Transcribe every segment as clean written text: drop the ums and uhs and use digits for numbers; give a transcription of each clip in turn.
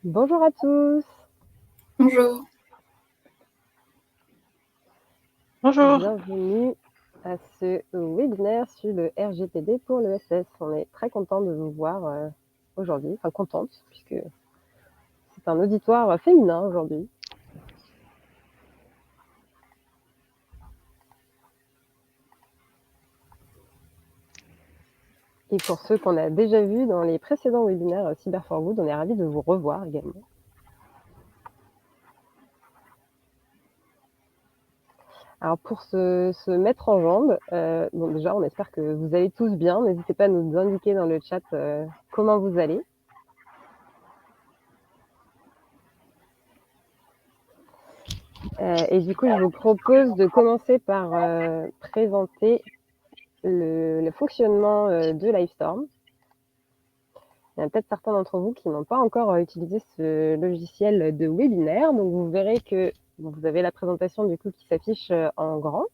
Bonjour à tous. Bonjour. Bonjour. Bienvenue à ce webinaire sur le RGPD pour l'ESS. On est très content de vous voir aujourd'hui, enfin contente, puisque c'est un auditoire féminin aujourd'hui. Et pour ceux qu'on a déjà vus dans les précédents webinaires Cyber for Good, on est ravis de vous revoir également. Alors pour se mettre en jambes, bon déjà on espère que vous allez tous bien. N'hésitez pas à nous indiquer dans le chat comment vous allez. Et du coup, je vous propose de commencer par présenter le fonctionnement de Livestorm. Il y a peut-être certains d'entre vous qui n'ont pas encore utilisé ce logiciel de webinaire. Donc, vous verrez que vous avez la présentation du coup qui s'affiche en grand.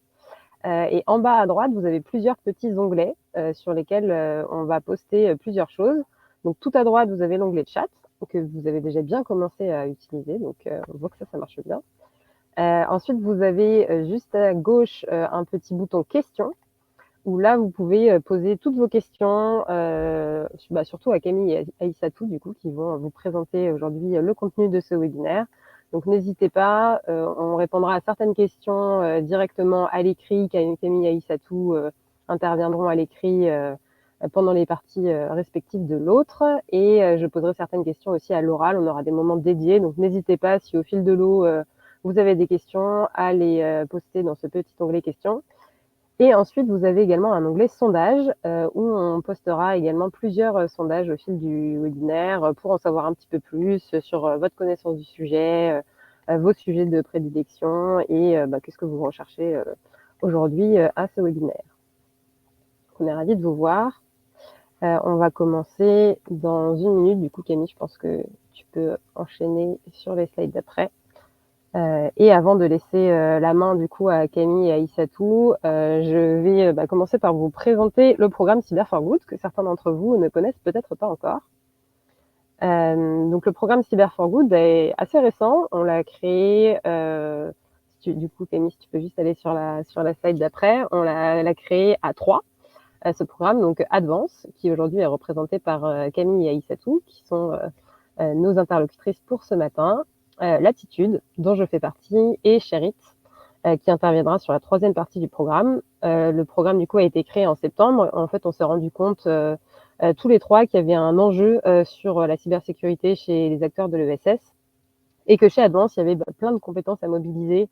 Et en bas à droite, vous avez plusieurs petits onglets sur lesquels on va poster plusieurs choses. Donc, tout à droite, vous avez l'onglet chat que vous avez déjà bien commencé à utiliser. Donc, on voit que ça marche bien. Ensuite, vous avez juste à gauche un petit bouton questions où là, vous pouvez poser toutes vos questions, surtout à Camille et à Aïssatou, du coup, qui vont vous présenter aujourd'hui le contenu de ce webinaire. Donc, n'hésitez pas, on répondra à certaines questions directement à l'écrit. Camille et Aïssatou interviendront à l'écrit pendant les parties respectives de l'autre. Et je poserai certaines questions aussi à l'oral. On aura des moments dédiés. Donc, n'hésitez pas, si au fil de l'eau, vous avez des questions, à les poster dans ce petit onglet questions. Et ensuite, vous avez également un onglet sondage où on postera également plusieurs sondages au fil du webinaire pour en savoir un petit peu plus sur votre connaissance du sujet, vos sujets de prédilection et qu'est-ce que vous recherchez aujourd'hui à ce webinaire. On est ravis de vous voir. On va commencer dans 1 minute. Du coup, Camille, je pense que tu peux enchaîner sur les slides d'après. Et avant de laisser la main du coup à Camille et à Aïssatou, je vais commencer par vous présenter le programme Cyber for Good que certains d'entre vous ne connaissent peut-être pas encore. Donc le programme Cyber for Good est assez récent. On l'a créé, du coup Camille, si tu peux juste aller sur la slide d'après, on l'a créé à 3. Ce programme, donc Advance, qui aujourd'hui est représenté par Camille et Aïssatou, qui sont nos interlocutrices pour ce matin. Latitude, dont je fais partie, et Sherit, qui interviendra sur la 3e partie du programme. Le programme, du coup, a été créé en septembre. En fait, on s'est rendu compte tous les 3 qu'il y avait un enjeu sur la cybersécurité chez les acteurs de l'ESS et que chez Advance, il y avait plein de compétences à mobiliser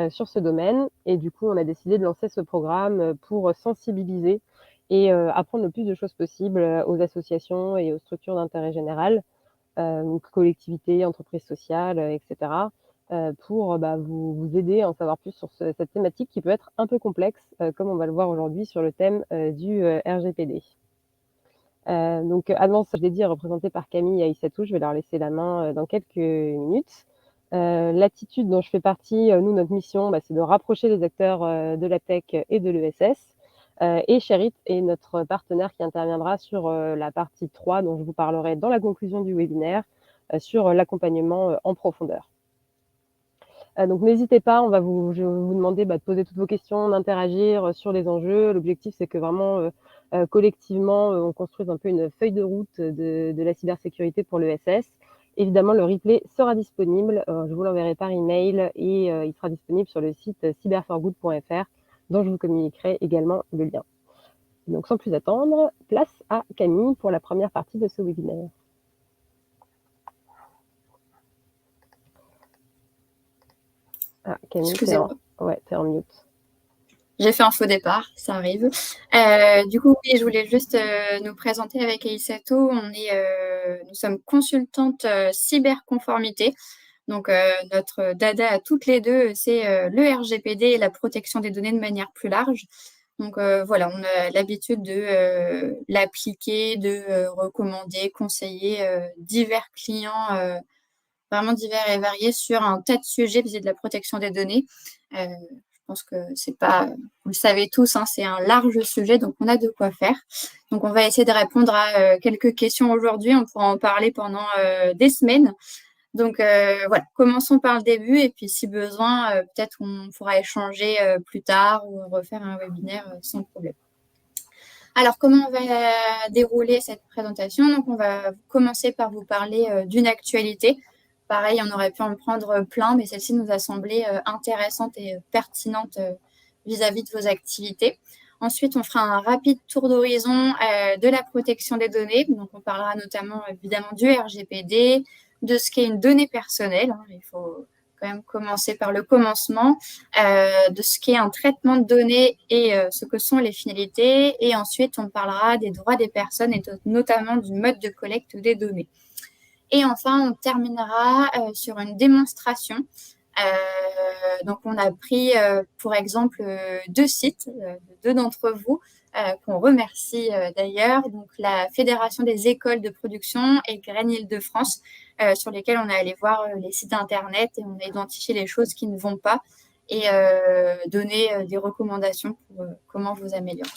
sur ce domaine. Et du coup, on a décidé de lancer ce programme pour sensibiliser et apprendre le plus de choses possibles aux associations et aux structures d'intérêt général, donc collectivités, entreprises sociales, etc., pour vous aider à en savoir plus sur cette thématique qui peut être un peu complexe, comme on va le voir aujourd'hui sur le thème du RGPD. Donc Advance, je l'ai dit, est représenté par Camille et Aïssatou. Je vais leur laisser la main dans quelques minutes. Latitude, dont je fais partie, nous, notre mission, c'est de rapprocher les acteurs de la tech et de l'ESS. Et Sherit est notre partenaire qui interviendra sur la partie 3, dont je vous parlerai dans la conclusion du webinaire, sur l'accompagnement en profondeur. Donc n'hésitez pas, je vais vous demander de poser toutes vos questions, d'interagir sur les enjeux. L'objectif, c'est que vraiment, collectivement, on construise un peu une feuille de route de la cybersécurité pour l'ESS. Évidemment, le replay sera disponible, je vous l'enverrai par email et il sera disponible sur le site cyberforgood.fr, dont je vous communiquerai également le lien. Donc sans plus attendre, place à Camille pour la première partie de ce webinaire. Ah, Camille, t'es en mute. J'ai fait un faux départ, ça arrive. Du coup, oui, je voulais juste nous présenter avec Aïssatou. Nous sommes consultantes cyberconformité. Donc, notre dada à toutes les deux, c'est le RGPD et la protection des données de manière plus large. Donc, voilà, on a l'habitude de l'appliquer, de recommander, conseiller divers clients vraiment divers et variés sur un tas de sujets vis-à-vis de la protection des données. Je pense que c'est pas, vous le savez tous, hein, c'est un large sujet, donc on a de quoi faire. Donc on va essayer de répondre à quelques questions aujourd'hui. On pourra en parler pendant des semaines. Donc voilà, commençons par le début et puis si besoin, peut-être on pourra échanger plus tard ou refaire un webinaire sans problème. Alors, comment on va dérouler cette présentation? Donc, on va commencer par vous parler d'une actualité. Pareil, on aurait pu en prendre plein, mais celle-ci nous a semblé intéressante et pertinente vis-à-vis de vos activités. Ensuite, on fera un rapide tour d'horizon de la protection des données. Donc, on parlera notamment, évidemment, du RGPD, de ce qu'est une donnée personnelle. Il faut quand même commencer par le commencement, de ce qu'est un traitement de données et ce que sont les finalités. Et ensuite, on parlera des droits des personnes et notamment du mode de collecte des données. Et enfin, on terminera sur une démonstration. Donc, on a pris, pour exemple, deux sites, deux d'entre vous, qu'on remercie d'ailleurs, donc la Fédération des écoles de production et Graines Île-de-France, sur lesquels on est allé voir les sites internet et on a identifié les choses qui ne vont pas et donner des recommandations pour comment vous améliorer.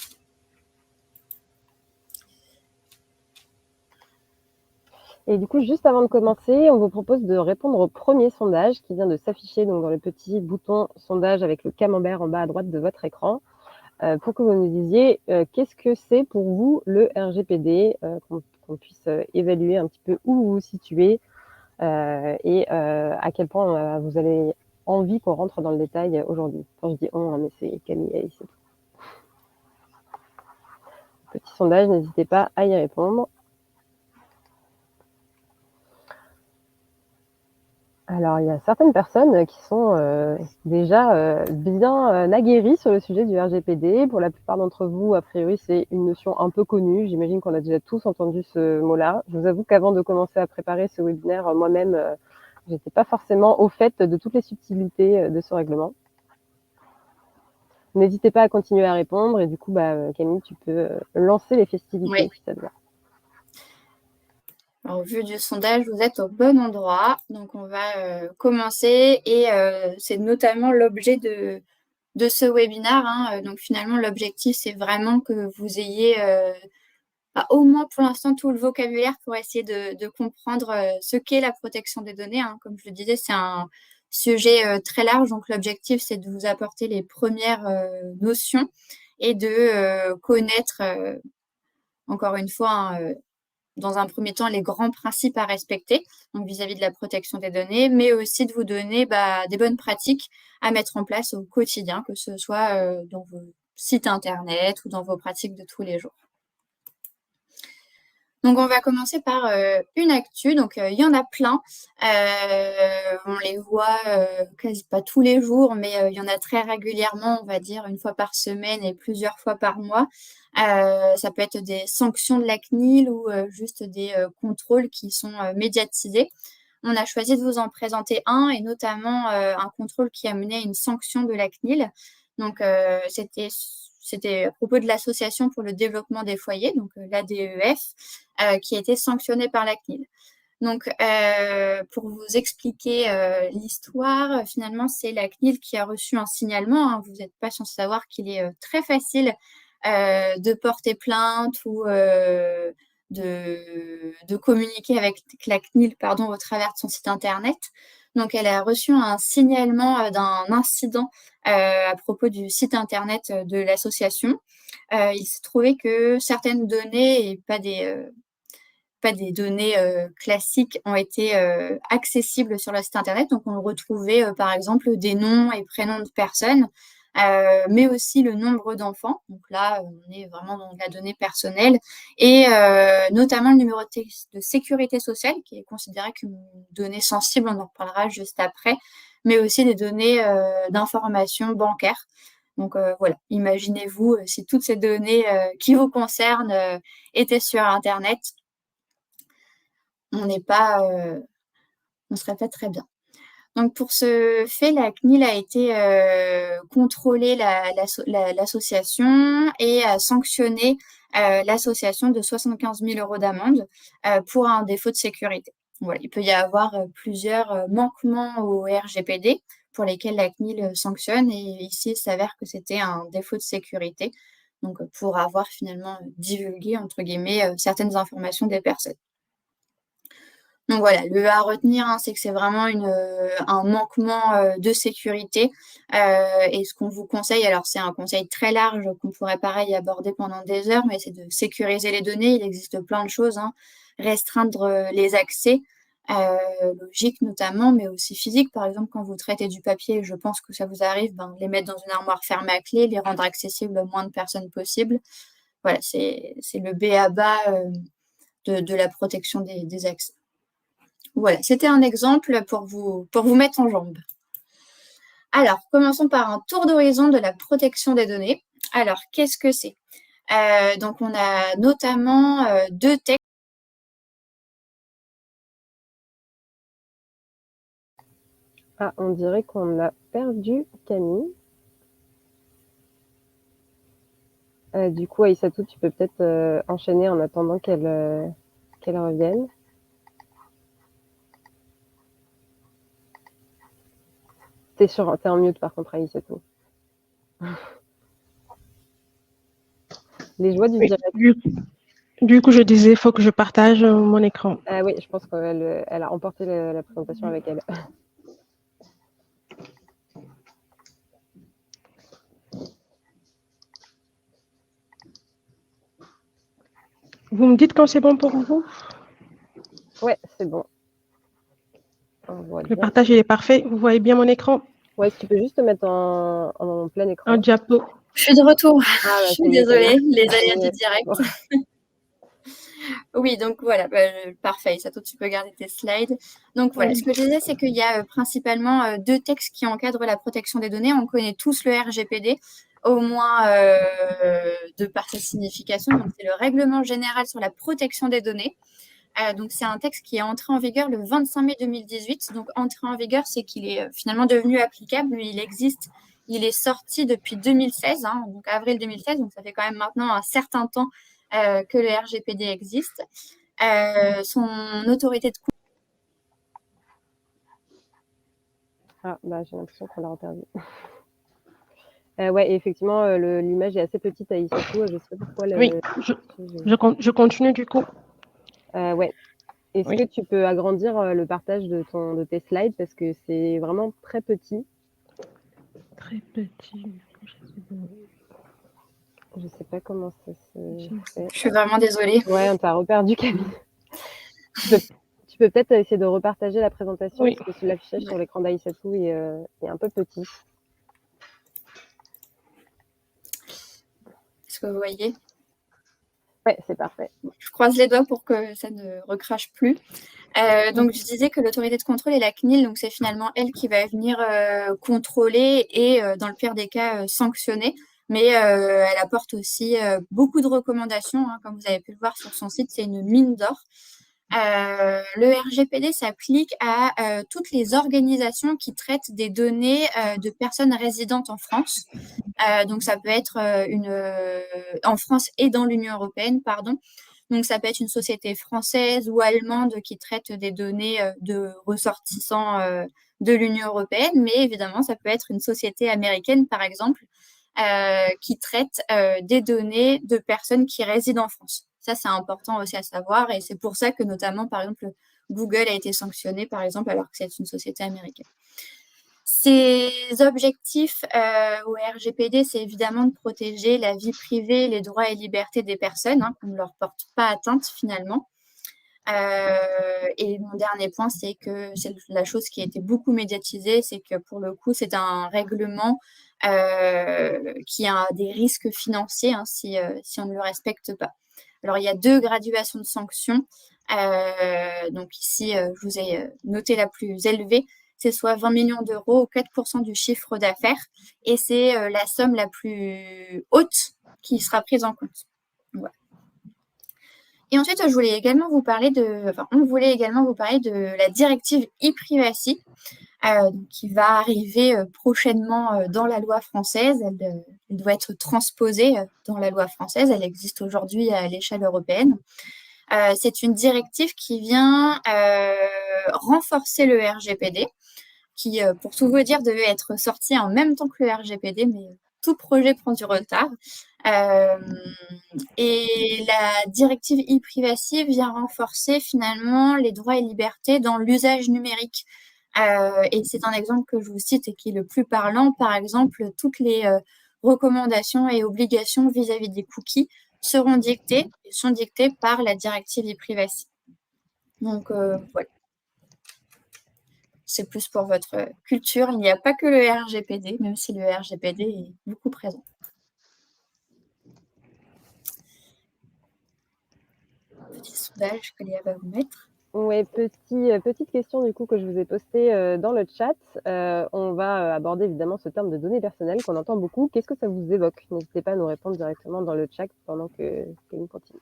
Et du coup, juste avant de commencer, on vous propose de répondre au premier sondage qui vient de s'afficher donc dans le petit bouton sondage avec le camembert en bas à droite de votre écran, pour que vous nous disiez qu'est-ce que c'est pour vous le RGPD, qu'on puisse évaluer un petit peu où vous vous situez et à quel point vous avez envie qu'on rentre dans le détail aujourd'hui. Quand je dis on, mais c'est Camille et Alice. Petit sondage, n'hésitez pas à y répondre. Alors, il y a certaines personnes qui sont déjà bien aguerries sur le sujet du RGPD. Pour la plupart d'entre vous, a priori, c'est une notion un peu connue. J'imagine qu'on a déjà tous entendu ce mot-là. Je vous avoue qu'avant de commencer à préparer ce webinaire, moi-même, j'étais pas forcément au fait de toutes les subtilités de ce règlement. N'hésitez pas à continuer à répondre et du coup, Camille, tu peux lancer les festivités si ça te va. Alors, au vu du sondage, vous êtes au bon endroit. Donc, on va commencer et c'est notamment l'objet de ce webinaire. Donc, finalement, l'objectif, c'est vraiment que vous ayez au moins pour l'instant tout le vocabulaire pour essayer de comprendre ce qu'est la protection des données. Comme je le disais, c'est un sujet très large. Donc, l'objectif, c'est de vous apporter les premières notions et de connaître, encore une fois, dans un premier temps, les grands principes à respecter, donc vis-à-vis de la protection des données, mais aussi de vous donner des bonnes pratiques à mettre en place au quotidien, que ce soit dans vos sites internet ou dans vos pratiques de tous les jours. Donc, on va commencer par une actu. Donc, il y en a plein. On les voit quasi pas tous les jours, mais il y en a très régulièrement, on va dire une fois par semaine et plusieurs fois par mois. Ça peut être des sanctions de la CNIL ou juste des contrôles qui sont médiatisés. On a choisi de vous en présenter un et notamment un contrôle qui a mené à une sanction de la CNIL. Donc, c'était à propos de l'Association pour le développement des foyers, donc l'ADEF, qui a été sanctionnée par la CNIL. Donc, pour vous expliquer l'histoire, finalement, c'est la CNIL qui a reçu un signalement. Vous n'êtes pas sans savoir qu'il est très facile de porter plainte ou de communiquer avec la CNIL au travers de son site internet. Donc, elle a reçu un signalement d'un incident à propos du site internet de l'association. Il se trouvait que certaines données et pas des données classiques ont été accessibles sur le site internet. Donc, on retrouvait par exemple des noms et prénoms de personnes, mais aussi le nombre d'enfants. Donc là, on est vraiment dans la donnée personnelle et notamment le numéro de sécurité sociale qui est considéré comme une donnée sensible, on en reparlera juste après, mais aussi des données d'information bancaire. Donc voilà, imaginez-vous si toutes ces données qui vous concernent étaient sur Internet, on serait pas très bien. Donc, pour ce fait, la CNIL a été contrôler l'association et a sanctionné l'association de 75 000 € d'amende pour un défaut de sécurité. Voilà, il peut y avoir plusieurs manquements au RGPD. pour lesquels la CNIL sanctionne. Et ici, il s'avère que c'était un défaut de sécurité, donc pour avoir finalement divulgué, entre guillemets, certaines informations des personnes. Donc voilà, le à retenir, c'est que c'est vraiment un manquement de sécurité. Et ce qu'on vous conseille, alors c'est un conseil très large qu'on pourrait pareil aborder pendant des heures, mais c'est de sécuriser les données. Il existe plein de choses, restreindre les accès, logiques notamment, mais aussi physiques. Par exemple, quand vous traitez du papier, je pense que ça vous arrive, les mettre dans une armoire fermée à clé, les rendre accessibles au moins de personnes possible. Voilà, c'est le b.a.-ba de la protection des accès. Voilà, c'était un exemple pour vous mettre en jambe. Alors, commençons par un tour d'horizon de la protection des données. Alors, qu'est-ce que c'est? Donc, on a notamment deux textes. Ah, on dirait qu'on a perdu Camille. Du coup, Aïssatou, tu peux peut-être enchaîner en attendant qu'elle revienne. T'es en mute par contre, Aïssatou. Les joies du direct. Du coup, je disais, il faut que je partage mon écran. Ah oui, je pense qu'elle a emporté la présentation avec elle. Vous me dites quand c'est bon pour vous? Ouais, c'est bon. Le partage, il est parfait. Vous voyez bien mon écran? Ouais, si tu peux juste te mettre en plein écran. En diapo. Je suis de retour. Ah, je suis désolée, les aléas du direct. Bon. Oui, donc voilà, parfait. Ça, tu peux garder tes slides. Donc voilà, ce que je disais, c'est qu'il y a principalement deux textes qui encadrent la protection des données. On connaît tous le RGPD, au moins de par sa signification. Donc c'est le Règlement général sur la protection des données. Donc c'est un texte qui est entré en vigueur le 25 mai 2018. Donc entré en vigueur, c'est qu'il est finalement devenu applicable, mais il existe. Il est sorti depuis 2016, donc avril 2016. Donc ça fait quand même maintenant un certain temps que le RGPD existe. Son autorité de j'ai l'impression qu'on l'a reperdu. Ouais, effectivement, l'image est assez petite à Aïssatou. Je sais pas pourquoi. Oui, je continue du coup. Ouais. Est-ce que tu peux agrandir le partage de tes slides parce que c'est vraiment très petit. Très petit. Je sais pas comment ça se fait. Je suis vraiment désolée. Ouais, on t'a reperdu, Camille. Tu peux peut-être essayer de repartager la présentation parce que l'affichage sur l'écran d'Aïssatou est un peu petit. Est-ce que vous voyez? Ouais, c'est parfait. Je croise les doigts pour que ça ne recrache plus. Donc, je disais que l'autorité de contrôle est la CNIL, donc c'est finalement elle qui va venir contrôler et, dans le pire des cas, sanctionner. Mais elle apporte aussi beaucoup de recommandations. Comme vous avez pu le voir sur son site, c'est une mine d'or. Le RGPD s'applique à toutes les organisations qui traitent des données de personnes résidentes en France. Donc, ça peut être en France et dans l'Union européenne, pardon. Donc, ça peut être une société française ou allemande qui traite des données de ressortissants de l'Union européenne, mais évidemment, ça peut être une société américaine, par exemple, qui traite des données de personnes qui résident en France. Ça, c'est important aussi à savoir, et c'est pour ça que notamment, par exemple, Google a été sanctionné, par exemple, alors que c'est une société américaine. Ces objectifs au RGPD, c'est évidemment de protéger la vie privée, les droits et libertés des personnes, qu'on ne leur porte pas atteinte finalement. Et mon dernier point, c'est que c'est la chose qui a été beaucoup médiatisée, c'est que pour le coup, c'est un règlement qui a des risques financiers si on ne le respecte pas. Alors, il y a 2 graduations de sanctions. Donc ici, je vous ai noté la plus élevée. C'est soit 20 millions d'euros ou 4% du chiffre d'affaires. Et c'est la somme la plus haute qui sera prise en compte. Voilà. Et ensuite, on voulait également vous parler de la directive e-privacy qui va arriver prochainement dans la loi française. Elle doit être transposée dans la loi française. Elle existe aujourd'hui à l'échelle européenne. C'est une directive qui vient renforcer le RGPD. qui, pour tout vous dire, devait être sorti en même temps que le RGPD, mais tout projet prend du retard. Et la directive e-privacy vient renforcer finalement les droits et libertés dans l'usage numérique. Et c'est un exemple que je vous cite et qui est le plus parlant. Par exemple, toutes les recommandations et obligations vis-à-vis des cookies sont dictées par la directive e-privacy. Donc, voilà. C'est plus pour votre culture. Il n'y a pas que le RGPD, même si le RGPD est beaucoup présent. Petit sondage que Léa va vous mettre. Oui, petite question du coup que je vous ai postée dans le chat. On va aborder évidemment ce terme de données personnelles qu'on entend beaucoup. Qu'est-ce que ça vous évoque? N'hésitez pas à nous répondre directement dans le chat pendant que nous continuons.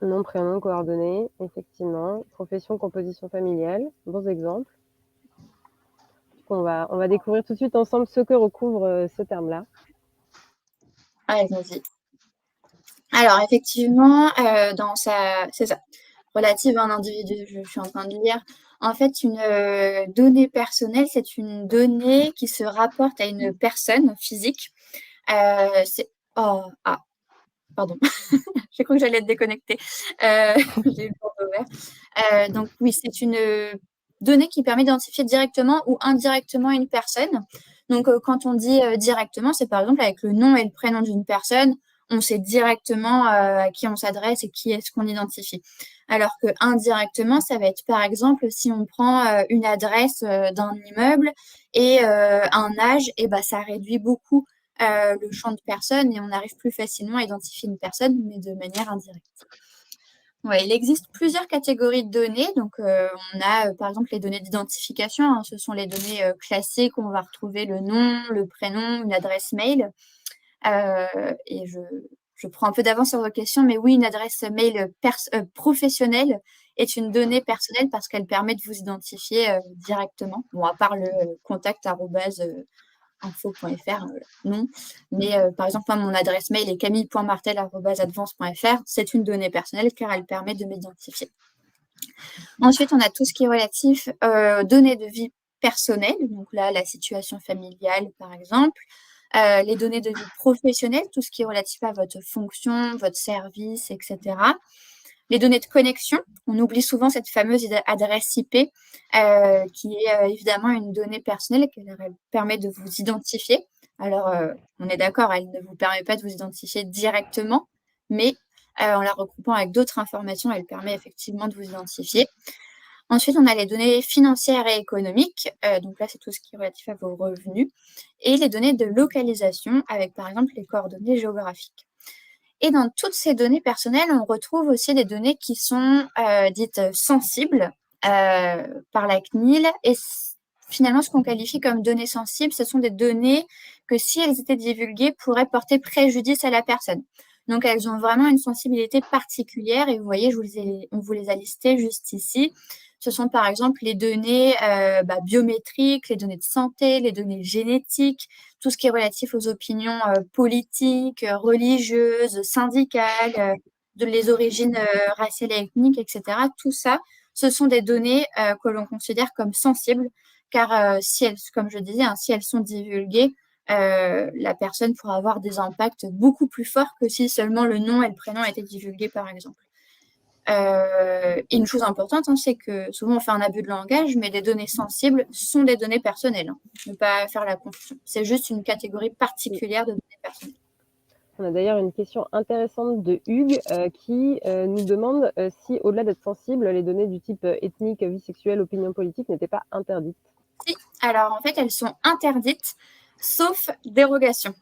Nom, prénom, coordonnées, effectivement. Profession, composition familiale, bons exemples. On va découvrir tout de suite ensemble ce que recouvre ce terme-là. Allez, vas-y. Alors, effectivement, c'est ça, relative à un individu, je suis en train de lire. En fait, une donnée personnelle, c'est une donnée qui se rapporte à une personne physique. Pardon. J'ai cru que j'allais être déconnectée. J'ai eu le bandeau vert. Donc oui, c'est une donnée qui permet d'identifier directement ou indirectement une personne. Donc quand on dit directement, c'est par exemple avec le nom et le prénom d'une personne, on sait directement à qui on s'adresse et qui est-ce qu'on identifie. Alors que indirectement, ça va être par exemple si on prend une adresse d'un immeuble et un âge, et ben ça réduit beaucoup le champ de personnes et on arrive plus facilement à identifier une personne, mais de manière indirecte. Ouais, il existe plusieurs catégories de données. Donc, on a par exemple les données d'identification. Hein, ce sont les données classiques où on va retrouver le nom, le prénom, une adresse mail. Et je prends un peu d'avance sur vos questions, mais oui, une adresse mail professionnelle est une donnée personnelle parce qu'elle permet de vous identifier directement. Bon, à part le contact info.fr, non. Mais par exemple, moi, mon adresse mail est camille.martel@advance.fr. C'est une donnée personnelle car elle permet de m'identifier. Ensuite, on a tout ce qui est relatif données de vie personnelle. Donc là, la situation familiale, par exemple. Les données de vie professionnelle, tout ce qui est relatif à votre fonction, votre service, etc. Les données de connexion, on oublie souvent cette fameuse adresse IP qui est évidemment une donnée personnelle qui permet de vous identifier. Alors, on est d'accord, elle ne vous permet pas de vous identifier directement, mais en la regroupant avec d'autres informations, elle permet effectivement de vous identifier. Ensuite, on a les données financières et économiques. Donc là, c'est tout ce qui est relatif à vos revenus. Et les données de localisation avec, par exemple, les coordonnées géographiques. Et dans toutes ces données personnelles, on retrouve aussi des données qui sont dites sensibles par la CNIL. Et finalement, ce qu'on qualifie comme données sensibles, ce sont des données que, si elles étaient divulguées, pourraient porter préjudice à la personne. Donc, elles ont vraiment une sensibilité particulière. Et vous voyez, on vous les a listées juste ici. Ce sont par exemple les données biométriques, les données de santé, les données génétiques, tout ce qui est relatif aux opinions politiques, religieuses, syndicales, de les origines raciales et ethniques, etc. Tout ça, ce sont des données que l'on considère comme sensibles, car si elles, comme je disais, si elles sont divulguées, la personne pourra avoir des impacts beaucoup plus forts que si seulement le nom et le prénom étaient divulgués, par exemple. Une chose importante, c'est que souvent on fait un abus de langage, mais des données sensibles sont des données personnelles. Ne pas faire la confusion. C'est juste une catégorie particulière de données personnelles. On a d'ailleurs une question intéressante de Hugues qui nous demande si, au-delà d'être sensibles, les données du type ethnique, vie sexuelle, opinion politique n'étaient pas interdites. Si, alors en fait, elles sont interdites, sauf dérogation.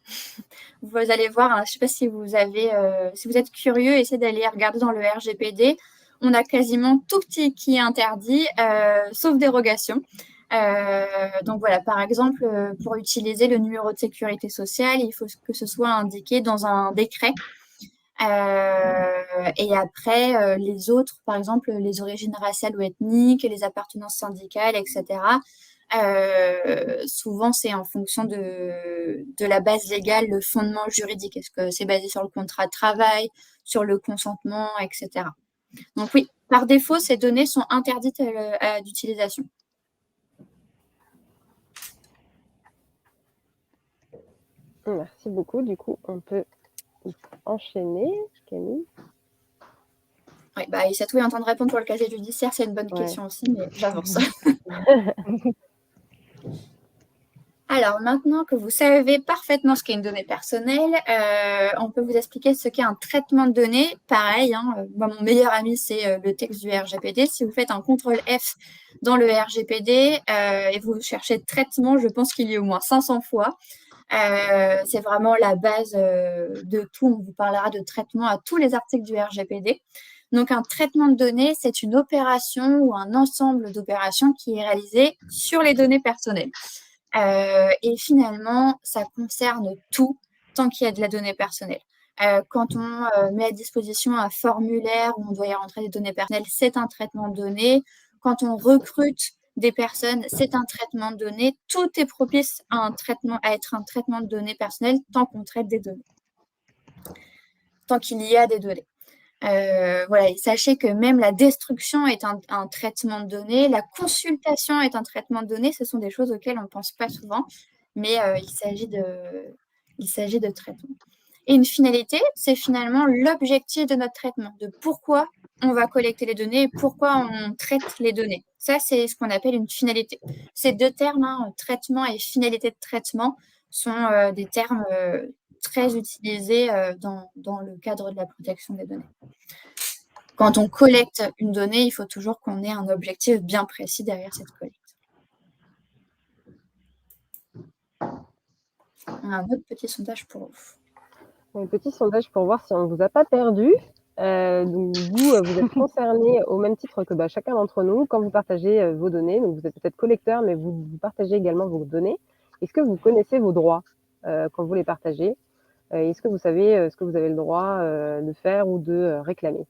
Vous allez voir, je ne sais pas si vous êtes curieux, essayez d'aller regarder dans le RGPD. On a quasiment tout qui est interdit, sauf dérogation. Donc voilà, par exemple, pour utiliser le numéro de sécurité sociale, il faut que ce soit indiqué dans un décret. Et après, les autres, par exemple, les origines raciales ou ethniques, les appartenances syndicales, etc. Souvent, c'est en fonction de la base légale, le fondement juridique. Est-ce que c'est basé sur le contrat de travail, sur le consentement, etc. Donc oui, par défaut, ces données sont interdites d'utilisation. Merci beaucoup. Du coup, on peut enchaîner, Camille. Oui, Aïssatou est en train de répondre pour le casier judiciaire, c'est une bonne question aussi, mais j'avance. Alors, maintenant que vous savez parfaitement ce qu'est une donnée personnelle, on peut vous expliquer ce qu'est un traitement de données. Pareil, mon meilleur ami, c'est le texte du RGPD. Si vous faites un CTRL F dans le RGPD et vous cherchez traitement, je pense qu'il y a au moins 500 fois. C'est vraiment la base de tout. On vous parlera de traitement à tous les articles du RGPD. Donc, un traitement de données, c'est une opération ou un ensemble d'opérations qui est réalisé sur les données personnelles. Et finalement, ça concerne tout tant qu'il y a de la donnée personnelle. Quand on met à disposition un formulaire où on doit y rentrer des données personnelles, c'est un traitement de données. Quand on recrute des personnes, c'est un traitement de données. Tout est propice à être un traitement de données personnelles tant qu'on traite des données, tant qu'il y a des données. Voilà, et sachez que même la destruction est un traitement de données, la consultation est un traitement de données, ce sont des choses auxquelles on ne pense pas souvent, mais il s'agit de traitement. Et une finalité, c'est finalement l'objectif de notre traitement, de pourquoi on va collecter les données et pourquoi on traite les données. Ça, c'est ce qu'on appelle une finalité. Ces deux termes, traitement et finalité de traitement, sont des termes très utilisés dans le cadre de la protection des données. Quand on collecte une donnée, il faut toujours qu'on ait un objectif bien précis derrière cette collecte. Un autre petit sondage pour vous. Un petit sondage pour voir si on ne vous a pas perdu. Donc vous êtes concernés au même titre que chacun d'entre nous quand vous partagez vos données. Donc vous êtes peut-être collecteur, mais vous partagez également vos données. Est-ce que vous connaissez vos droits quand vous les partagez? Est-ce que vous savez ce que vous avez le droit de faire ou de réclamer?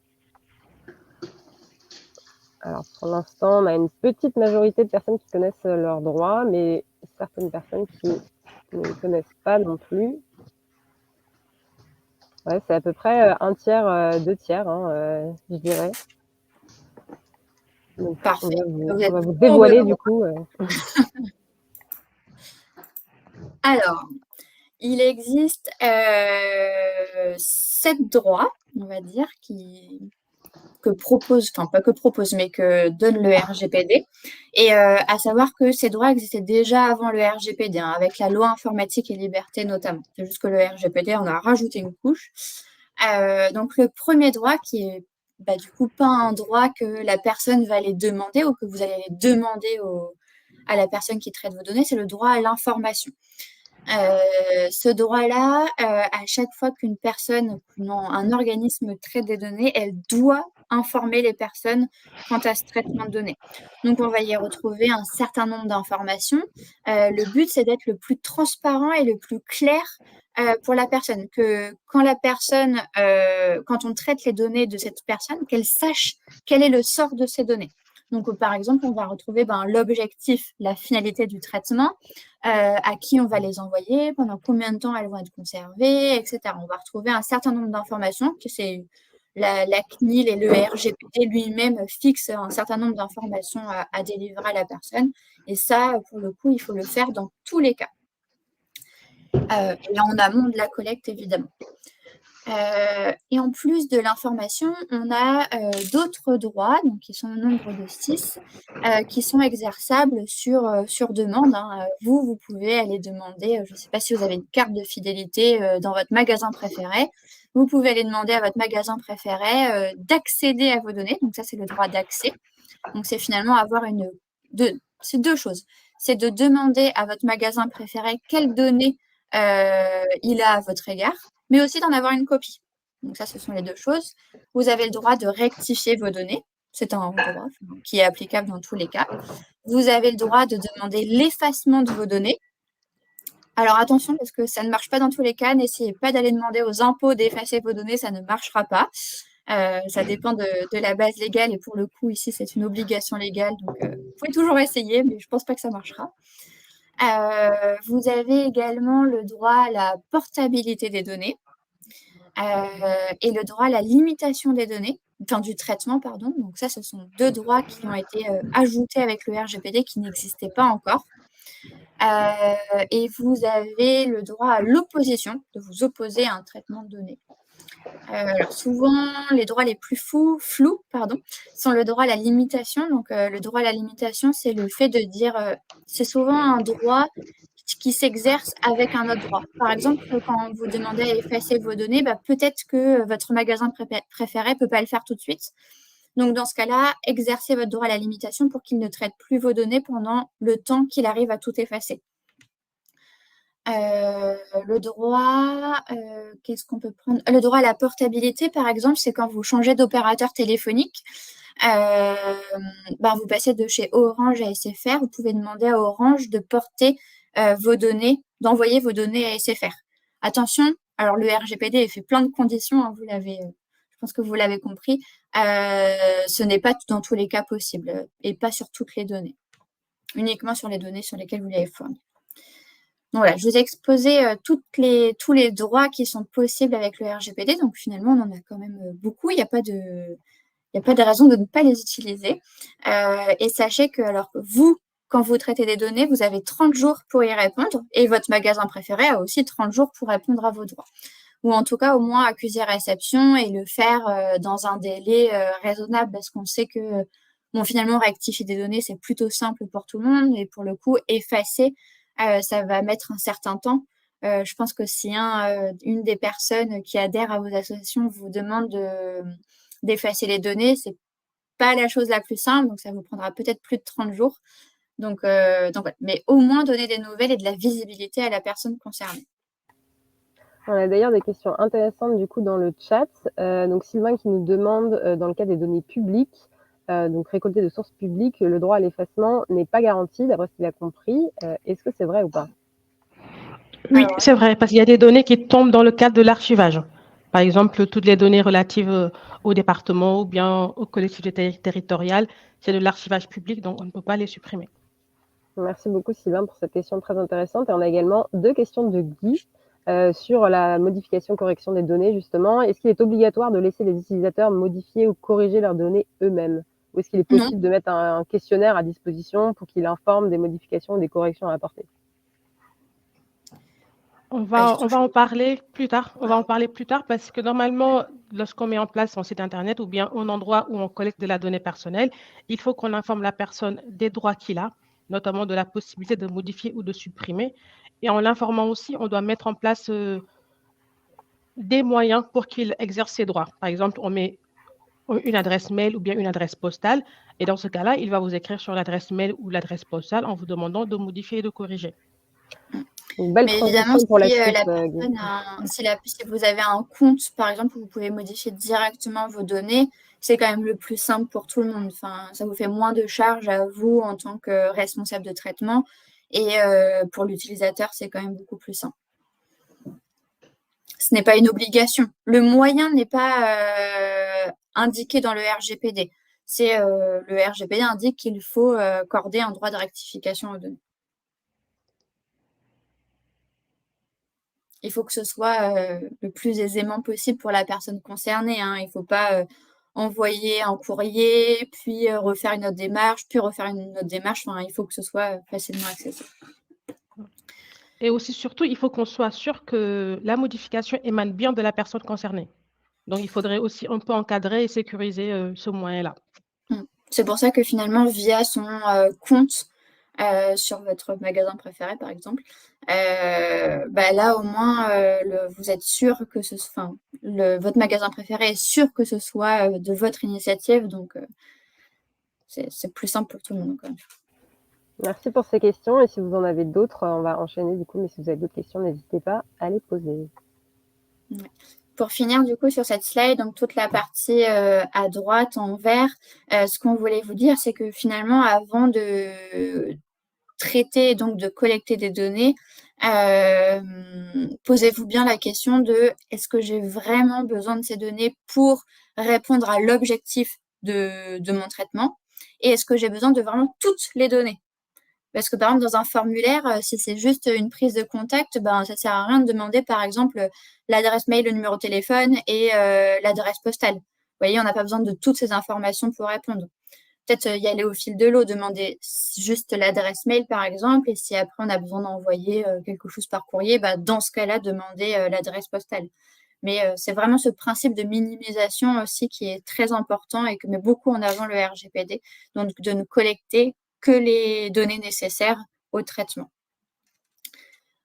Alors pour l'instant, on a une petite majorité de personnes qui connaissent leurs droits, mais certaines personnes qui ne connaissent pas non plus. Ouais, c'est à peu près un tiers, deux tiers, je dirais. Donc, parfait. On va vous dévoiler du coup. Alors, il existe 7 droits, on va dire, que donne le RGPD. Et à savoir que ces droits existaient déjà avant le RGPD, avec la loi informatique et liberté notamment. C'est juste que le RGPD en a rajouté une couche. Donc, le premier droit qui est du coup pas un droit que la personne va aller demander ou que vous allez demander à la personne qui traite vos données, c'est le droit à l'information. Ce droit-là, à chaque fois qu'une personne, un organisme traite des données, elle doit informer les personnes quant à ce traitement de données. Donc, on va y retrouver un certain nombre d'informations. Le but, c'est d'être le plus transparent et le plus clair pour la personne, que quand on traite les données de cette personne, qu'elle sache quel est le sort de ces données. Donc, par exemple, on va retrouver l'objectif, la finalité du traitement, à qui on va les envoyer, pendant combien de temps elles vont être conservées, etc. On va retrouver un certain nombre d'informations, que c'est la CNIL et le RGPD lui-même fixent un certain nombre d'informations à délivrer à la personne. Et ça, pour le coup, il faut le faire dans tous les cas. Et là, en amont de la collecte, évidemment. Et en plus de l'information, on a d'autres droits, donc qui sont au nombre de 6, qui sont exerçables sur demande. Vous pouvez aller demander, je ne sais pas si vous avez une carte de fidélité dans votre magasin préféré, vous pouvez aller demander à votre magasin préféré d'accéder à vos données. Donc ça, c'est le droit d'accès. Donc c'est finalement avoir c'est deux choses. C'est de demander à votre magasin préféré quelles données il a à votre égard, mais aussi d'en avoir une copie. Donc ça, ce sont les deux choses. Vous avez le droit de rectifier vos données. C'est un droit qui est applicable dans tous les cas. Vous avez le droit de demander l'effacement de vos données. Alors attention, parce que ça ne marche pas dans tous les cas. N'essayez pas d'aller demander aux impôts d'effacer vos données, ça ne marchera pas. Ça dépend de la base légale et pour le coup, ici, c'est une obligation légale. Donc, vous pouvez toujours essayer, mais je ne pense pas que ça marchera. Vous avez également le droit à la portabilité des données et le droit à la limitation des données. du traitement, pardon. Donc ça, ce sont 2 droits qui ont été ajoutés avec le RGPD qui n'existaient pas encore. Et vous avez le droit à l'opposition, de vous opposer à un traitement de données. Alors souvent, les droits les plus flous sont le droit à la limitation. Donc, le droit à la limitation, c'est le fait de dire, c'est souvent un droit qui s'exerce avec un autre droit. Par exemple, quand vous demandez à effacer vos données, peut-être que votre magasin préféré ne peut pas le faire tout de suite. Donc, dans ce cas-là, exercez votre droit à la limitation pour qu'il ne traite plus vos données pendant le temps qu'il arrive à tout effacer. Le droit, qu'est-ce qu'on peut prendre? Le droit à la portabilité, par exemple, c'est quand vous changez d'opérateur téléphonique. Vous passez de chez Orange à SFR, vous pouvez demander à Orange de porter vos données, d'envoyer vos données à SFR. Attention, alors le RGPD fait plein de conditions, hein, je pense que vous l'avez compris, ce n'est pas dans tous les cas possible et pas sur toutes les données, uniquement sur les données sur lesquelles vous l'avez fourni. Donc voilà, je vous ai exposé tous les droits qui sont possibles avec le RGPD, donc finalement on en a quand même beaucoup, il n'y a pas de raison de ne pas les utiliser. Et sachez que alors vous, quand vous traitez des données, vous avez 30 jours pour y répondre et votre magasin préféré a aussi 30 jours pour répondre à vos droits. Ou en tout cas, au moins accuser réception et le faire dans un délai raisonnable parce qu'on sait que finalement, rectifier des données, c'est plutôt simple pour tout le monde et pour le coup, effacer, ça va mettre un certain temps. Je pense que si une des personnes qui adhèrent à vos associations vous demande d'effacer les données, c'est pas la chose la plus simple, donc ça vous prendra peut-être plus de 30 jours. Donc voilà. Mais au moins donner des nouvelles et de la visibilité à la personne concernée. On a d'ailleurs des questions intéressantes du coup dans le chat. Donc Sylvain qui nous demande, dans le cas des données publiques, donc récoltées de sources publiques, le droit à l'effacement n'est pas garanti, d'après ce qu'il a compris. Est-ce que c'est vrai ou pas? Oui, c'est vrai, parce qu'il y a des données qui tombent dans le cadre de l'archivage. Par exemple, toutes les données relatives au département ou bien aux collectivités territoriales, c'est de l'archivage public, donc on ne peut pas les supprimer. Merci beaucoup Sylvain pour cette question très intéressante. Et on a également 2 questions de Guy sur la modification-correction des données, justement. Est-ce qu'il est obligatoire de laisser les utilisateurs modifier ou corriger leurs données eux-mêmes? Ou est-ce qu'il est possible de mettre un questionnaire à disposition pour qu'il informe des modifications ou des corrections à apporter? On va en parler plus tard. On va en parler plus tard parce que normalement, lorsqu'on met en place son site Internet ou bien un endroit où on collecte de la donnée personnelle, il faut qu'on informe la personne des droits qu'il a, notamment de la possibilité de modifier ou de supprimer. Et en l'informant aussi, on doit mettre en place des moyens pour qu'il exerce ses droits. Par exemple, on met une adresse mail ou bien une adresse postale. Et dans ce cas-là, il va vous écrire sur l'adresse mail ou l'adresse postale en vous demandant de modifier et de corriger. Une belle transition pour la suite. Si vous avez un compte, par exemple, où vous pouvez modifier directement vos données, c'est quand même le plus simple pour tout le monde. Enfin, ça vous fait moins de charges à vous en tant que responsable de traitement. Et pour l'utilisateur, c'est quand même beaucoup plus simple. Ce n'est pas une obligation. Le moyen n'est pas indiqué dans le RGPD. Le RGPD indique qu'il faut accorder un droit de rectification aux données. Il faut que ce soit le plus aisément possible pour la personne concernée. Hein. Il ne faut pas envoyer un courrier, puis refaire une autre démarche, puis refaire une autre démarche. Enfin, il faut que ce soit facilement accessible. Et aussi, surtout, il faut qu'on soit sûr que la modification émane bien de la personne concernée. Donc, il faudrait aussi un peu encadrer et sécuriser ce moyen-là. C'est pour ça que finalement, via son compte sur votre magasin préféré, par exemple, là, au moins, vous êtes sûr que votre magasin préféré est sûr que ce soit de votre initiative. Donc, c'est plus simple pour tout le monde, quand même. Merci pour ces questions. Et si vous en avez d'autres, on va enchaîner du coup. Mais si vous avez d'autres questions, n'hésitez pas à les poser. Ouais. Pour finir du coup sur cette slide, donc toute la partie à droite en vert, ce qu'on voulait vous dire, c'est que finalement, avant de traiter, donc de collecter des données, posez-vous bien la question de est-ce que j'ai vraiment besoin de ces données pour répondre à l'objectif de mon traitement et est-ce que j'ai besoin de vraiment toutes les données? Parce que par exemple, dans un formulaire, si c'est juste une prise de contact, ça ne sert à rien de demander, par exemple, l'adresse mail, le numéro de téléphone et l'adresse postale. voyez, on n'a pas besoin de toutes ces informations pour répondre. Peut-être y aller au fil de l'eau, demander juste l'adresse mail, par exemple, et si après on a besoin d'envoyer quelque chose par courrier, dans ce cas-là, demander l'adresse postale. Mais c'est vraiment ce principe de minimisation aussi qui est très important et que met beaucoup en avant le RGPD, donc de ne collecter que les données nécessaires au traitement.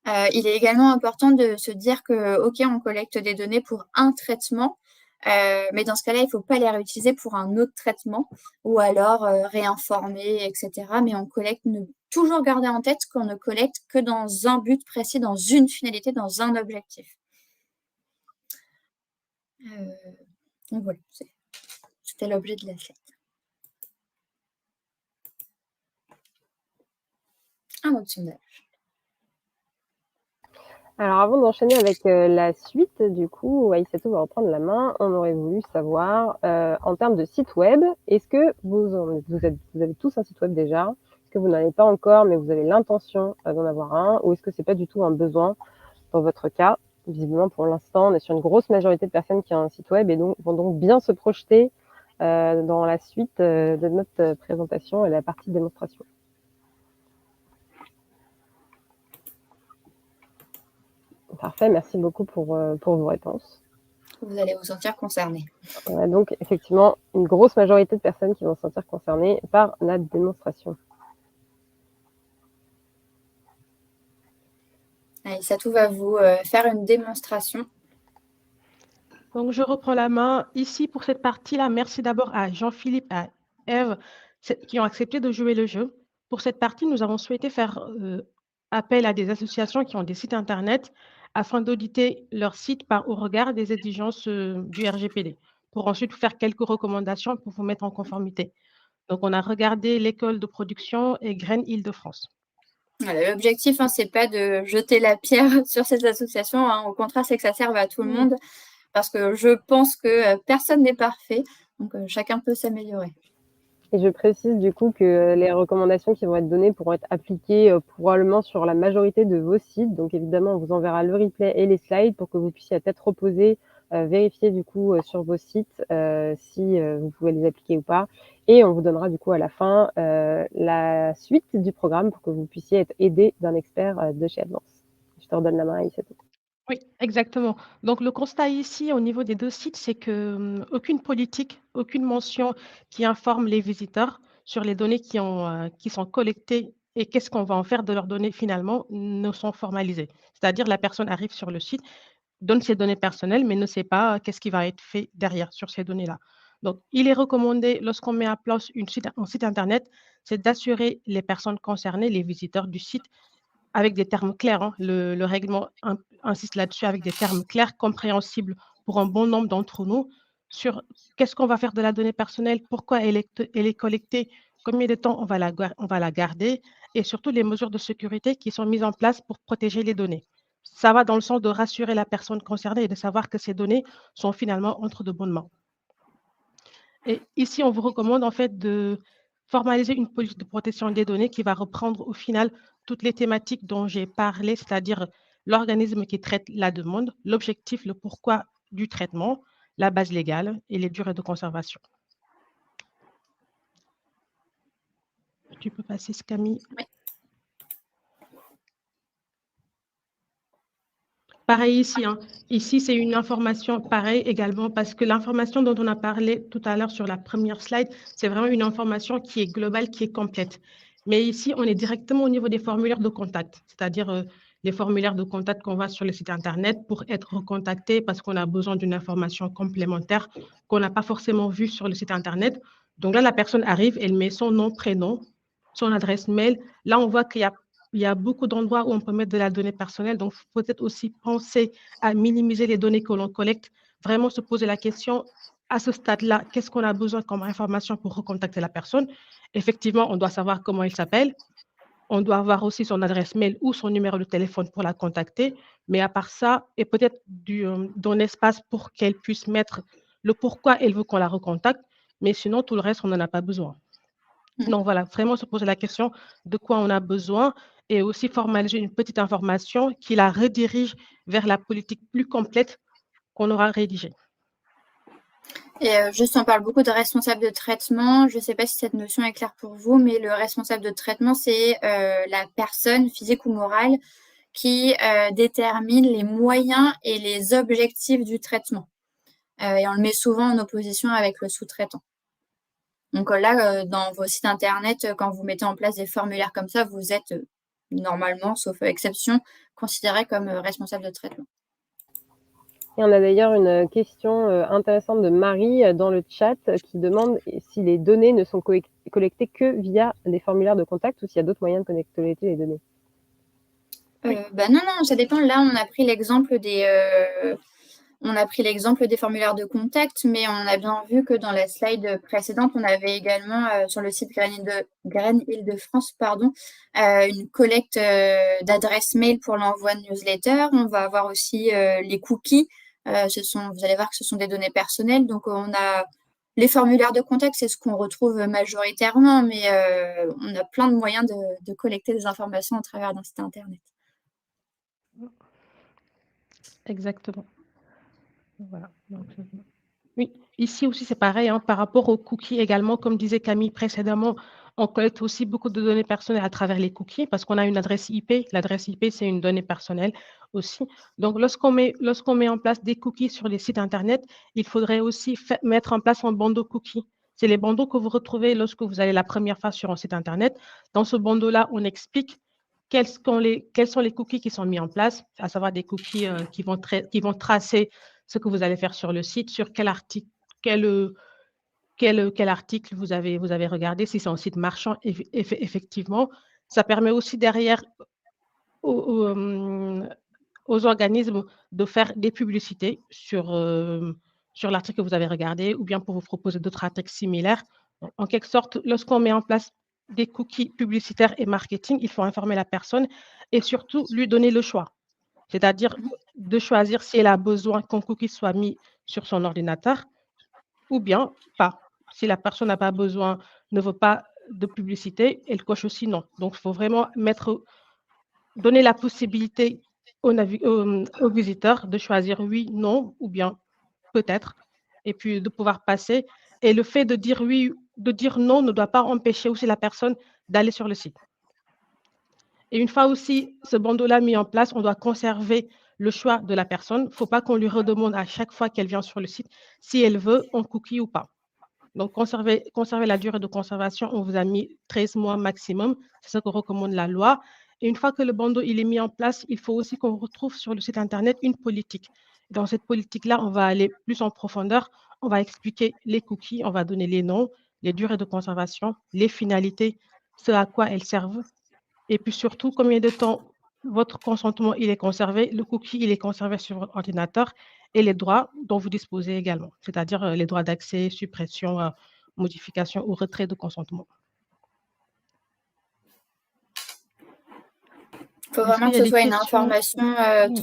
Il est également important de se dire que, OK, on collecte des données pour un traitement, mais dans ce cas-là, il ne faut pas les réutiliser pour un autre traitement ou alors réinformer, etc. Mais on collecte, toujours garder en tête qu'on ne collecte que dans un but précis, dans une finalité, dans un objectif. Donc voilà, c'était l'objet de la slide. Un autre sondage. Alors avant d'enchaîner avec la suite, du coup, Aïssatou va reprendre la main. On aurait voulu savoir, en termes de site web, est-ce que vous avez tous un site web déjà? Est-ce que vous n'en avez pas encore, mais vous avez l'intention d'en avoir un? Ou est-ce que c'est pas du tout un besoin dans votre cas? Visiblement, pour l'instant, on est sur une grosse majorité de personnes qui ont un site web et donc vont donc bien se projeter dans la suite de notre présentation et la partie démonstration. Parfait, merci beaucoup pour vos réponses. Vous allez vous sentir concerné. Donc, effectivement, une grosse majorité de personnes qui vont se sentir concernées par la démonstration. Aïssatou va vous faire une démonstration. Donc, je reprends la main. Ici, pour cette partie-là, merci d'abord à Jean-Philippe et à Eve qui ont accepté de jouer le jeu. Pour cette partie, nous avons souhaité faire appel à des associations qui ont des sites Internet afin d'auditer leur site au regard des exigences du RGPD, pour ensuite faire quelques recommandations pour vous mettre en conformité. Donc, on a regardé l'école de production et Graines Île-de-France. Voilà, l'objectif, ce n'est pas de jeter la pierre sur ces associations. Au contraire, c'est que ça serve à tout le monde. Parce que je pense que personne n'est parfait, donc chacun peut s'améliorer. Et je précise du coup que les recommandations qui vont être données pourront être appliquées probablement sur la majorité de vos sites. Donc évidemment, on vous enverra le replay et les slides pour que vous puissiez à tête reposée vérifier du coup sur vos sites si vous pouvez les appliquer ou pas. Et on vous donnera du coup à la fin la suite du programme pour que vous puissiez être aidé d'un expert de chez Advance. Je te redonne la main, Aïssatou. Oui, exactement. Donc, le constat ici, au niveau des deux sites, c'est que aucune politique, aucune mention qui informe les visiteurs sur les données qui sont collectées et qu'est-ce qu'on va en faire de leurs données finalement ne sont formalisées. C'est-à-dire, la personne arrive sur le site, donne ses données personnelles, mais ne sait pas qu'est-ce qui va être fait derrière sur ces données-là. Donc, il est recommandé, lorsqu'on met en place un site Internet, c'est d'assurer les personnes concernées, les visiteurs du site, avec des termes clairs. Le règlement insiste là-dessus avec des termes clairs, compréhensibles pour un bon nombre d'entre nous, sur qu'est-ce qu'on va faire de la donnée personnelle, pourquoi elle est collectée, combien de temps on va la garder, et surtout les mesures de sécurité qui sont mises en place pour protéger les données. Ça va dans le sens de rassurer la personne concernée et de savoir que ces données sont finalement entre de bonnes mains. Et ici, on vous recommande en fait de formaliser une politique de protection des données qui va reprendre au final toutes les thématiques dont j'ai parlé, c'est-à-dire l'organisme qui traite la demande, l'objectif, le pourquoi du traitement, la base légale et les durées de conservation. Tu peux passer, Camille. Oui. Pareil ici. Ici, c'est une information pareille également parce que l'information dont on a parlé tout à l'heure sur la première slide, c'est vraiment une information qui est globale, qui est complète. Mais ici, on est directement au niveau des formulaires de contact, c'est-à-dire les formulaires de contact qu'on voit sur le site Internet pour être recontacté parce qu'on a besoin d'une information complémentaire qu'on n'a pas forcément vue sur le site Internet. Donc là, la personne arrive, elle met son nom, prénom, son adresse mail. Là, on voit qu'il y a beaucoup d'endroits où on peut mettre de la donnée personnelle. Donc, il faut peut-être aussi penser à minimiser les données que l'on collecte, vraiment se poser la question, à ce stade-là, qu'est-ce qu'on a besoin comme information pour recontacter la personne? Effectivement, on doit savoir comment elle s'appelle. On doit avoir aussi son adresse mail ou son numéro de téléphone pour la contacter. Mais à part ça, et peut-être d'un espace pour qu'elle puisse mettre le pourquoi elle veut qu'on la recontacte. Mais sinon, tout le reste, on n'en a pas besoin. Donc voilà, vraiment se poser la question de quoi on a besoin et aussi formaliser une petite information qui la redirige vers la politique plus complète qu'on aura rédigée. Et juste, on parle beaucoup de responsable de traitement. Je ne sais pas si cette notion est claire pour vous, mais le responsable de traitement, c'est la personne physique ou morale qui détermine les moyens et les objectifs du traitement. Et on le met souvent en opposition avec le sous-traitant. Donc là, dans vos sites internet, quand vous mettez en place des formulaires comme ça, vous êtes normalement, sauf exception, considéré comme responsable de traitement. Et on a d'ailleurs une question intéressante de Marie dans le chat qui demande si les données ne sont collectées que via des formulaires de contact ou s'il y a d'autres moyens de collecter les données. Non, ça dépend. Là, on a pris l'exemple des formulaires de contact, mais on a bien vu que dans la slide précédente, on avait également sur le site Graines Île-de-France, une collecte d'adresses mail pour l'envoi de newsletter. On va avoir aussi les cookies. Vous allez voir que ce sont des données personnelles. Donc, on a les formulaires de contact, c'est ce qu'on retrouve majoritairement, mais on a plein de moyens de collecter des informations à travers d'un site internet. Exactement. Voilà. Donc, oui, ici aussi c'est pareil, hein, par rapport aux cookies également, comme disait Camille précédemment, on collecte aussi beaucoup de données personnelles à travers les cookies parce qu'on a une adresse IP. L'adresse IP, c'est une donnée personnelle aussi. Donc, lorsqu'on met en place des cookies sur les sites Internet, il faudrait aussi mettre en place un bandeau cookie. C'est les bandeaux que vous retrouvez lorsque vous allez la première fois sur un site Internet. Dans ce bandeau-là, on explique quels sont les cookies qui sont mis en place, à savoir des cookies qui vont tracer ce que vous allez faire sur le site, sur quel article, quel article vous avez regardé, si c'est un site marchand, effectivement. Ça permet aussi derrière aux organismes de faire des publicités sur l'article que vous avez regardé ou bien pour vous proposer d'autres articles similaires. En quelque sorte, lorsqu'on met en place des cookies publicitaires et marketing, il faut informer la personne et surtout lui donner le choix. C'est-à-dire de choisir si elle a besoin qu'un cookie soit mis sur son ordinateur ou bien pas. Si la personne n'a pas besoin, ne veut pas de publicité, elle coche aussi non. Donc, il faut vraiment donner la possibilité aux visiteurs de choisir oui, non ou bien peut-être, et puis de pouvoir passer. Et le fait de dire oui, de dire non ne doit pas empêcher aussi la personne d'aller sur le site. Et une fois aussi ce bandeau-là mis en place, on doit conserver le choix de la personne. Il ne faut pas qu'on lui redemande à chaque fois qu'elle vient sur le site si elle veut un cookie ou pas. Donc, conserver la durée de conservation, on vous a mis 13 mois maximum. C'est ce que recommande la loi. Et une fois que le bandeau il est mis en place, il faut aussi qu'on retrouve sur le site Internet une politique. Dans cette politique-là, on va aller plus en profondeur. On va expliquer les cookies, on va donner les noms, les durées de conservation, les finalités, ce à quoi elles servent. Et puis surtout, combien de temps votre consentement il est conservé, le cookie il est conservé sur votre ordinateur et les droits dont vous disposez également, c'est-à-dire les droits d'accès, suppression, modification ou retrait de consentement. Il faut vraiment que ce soit une information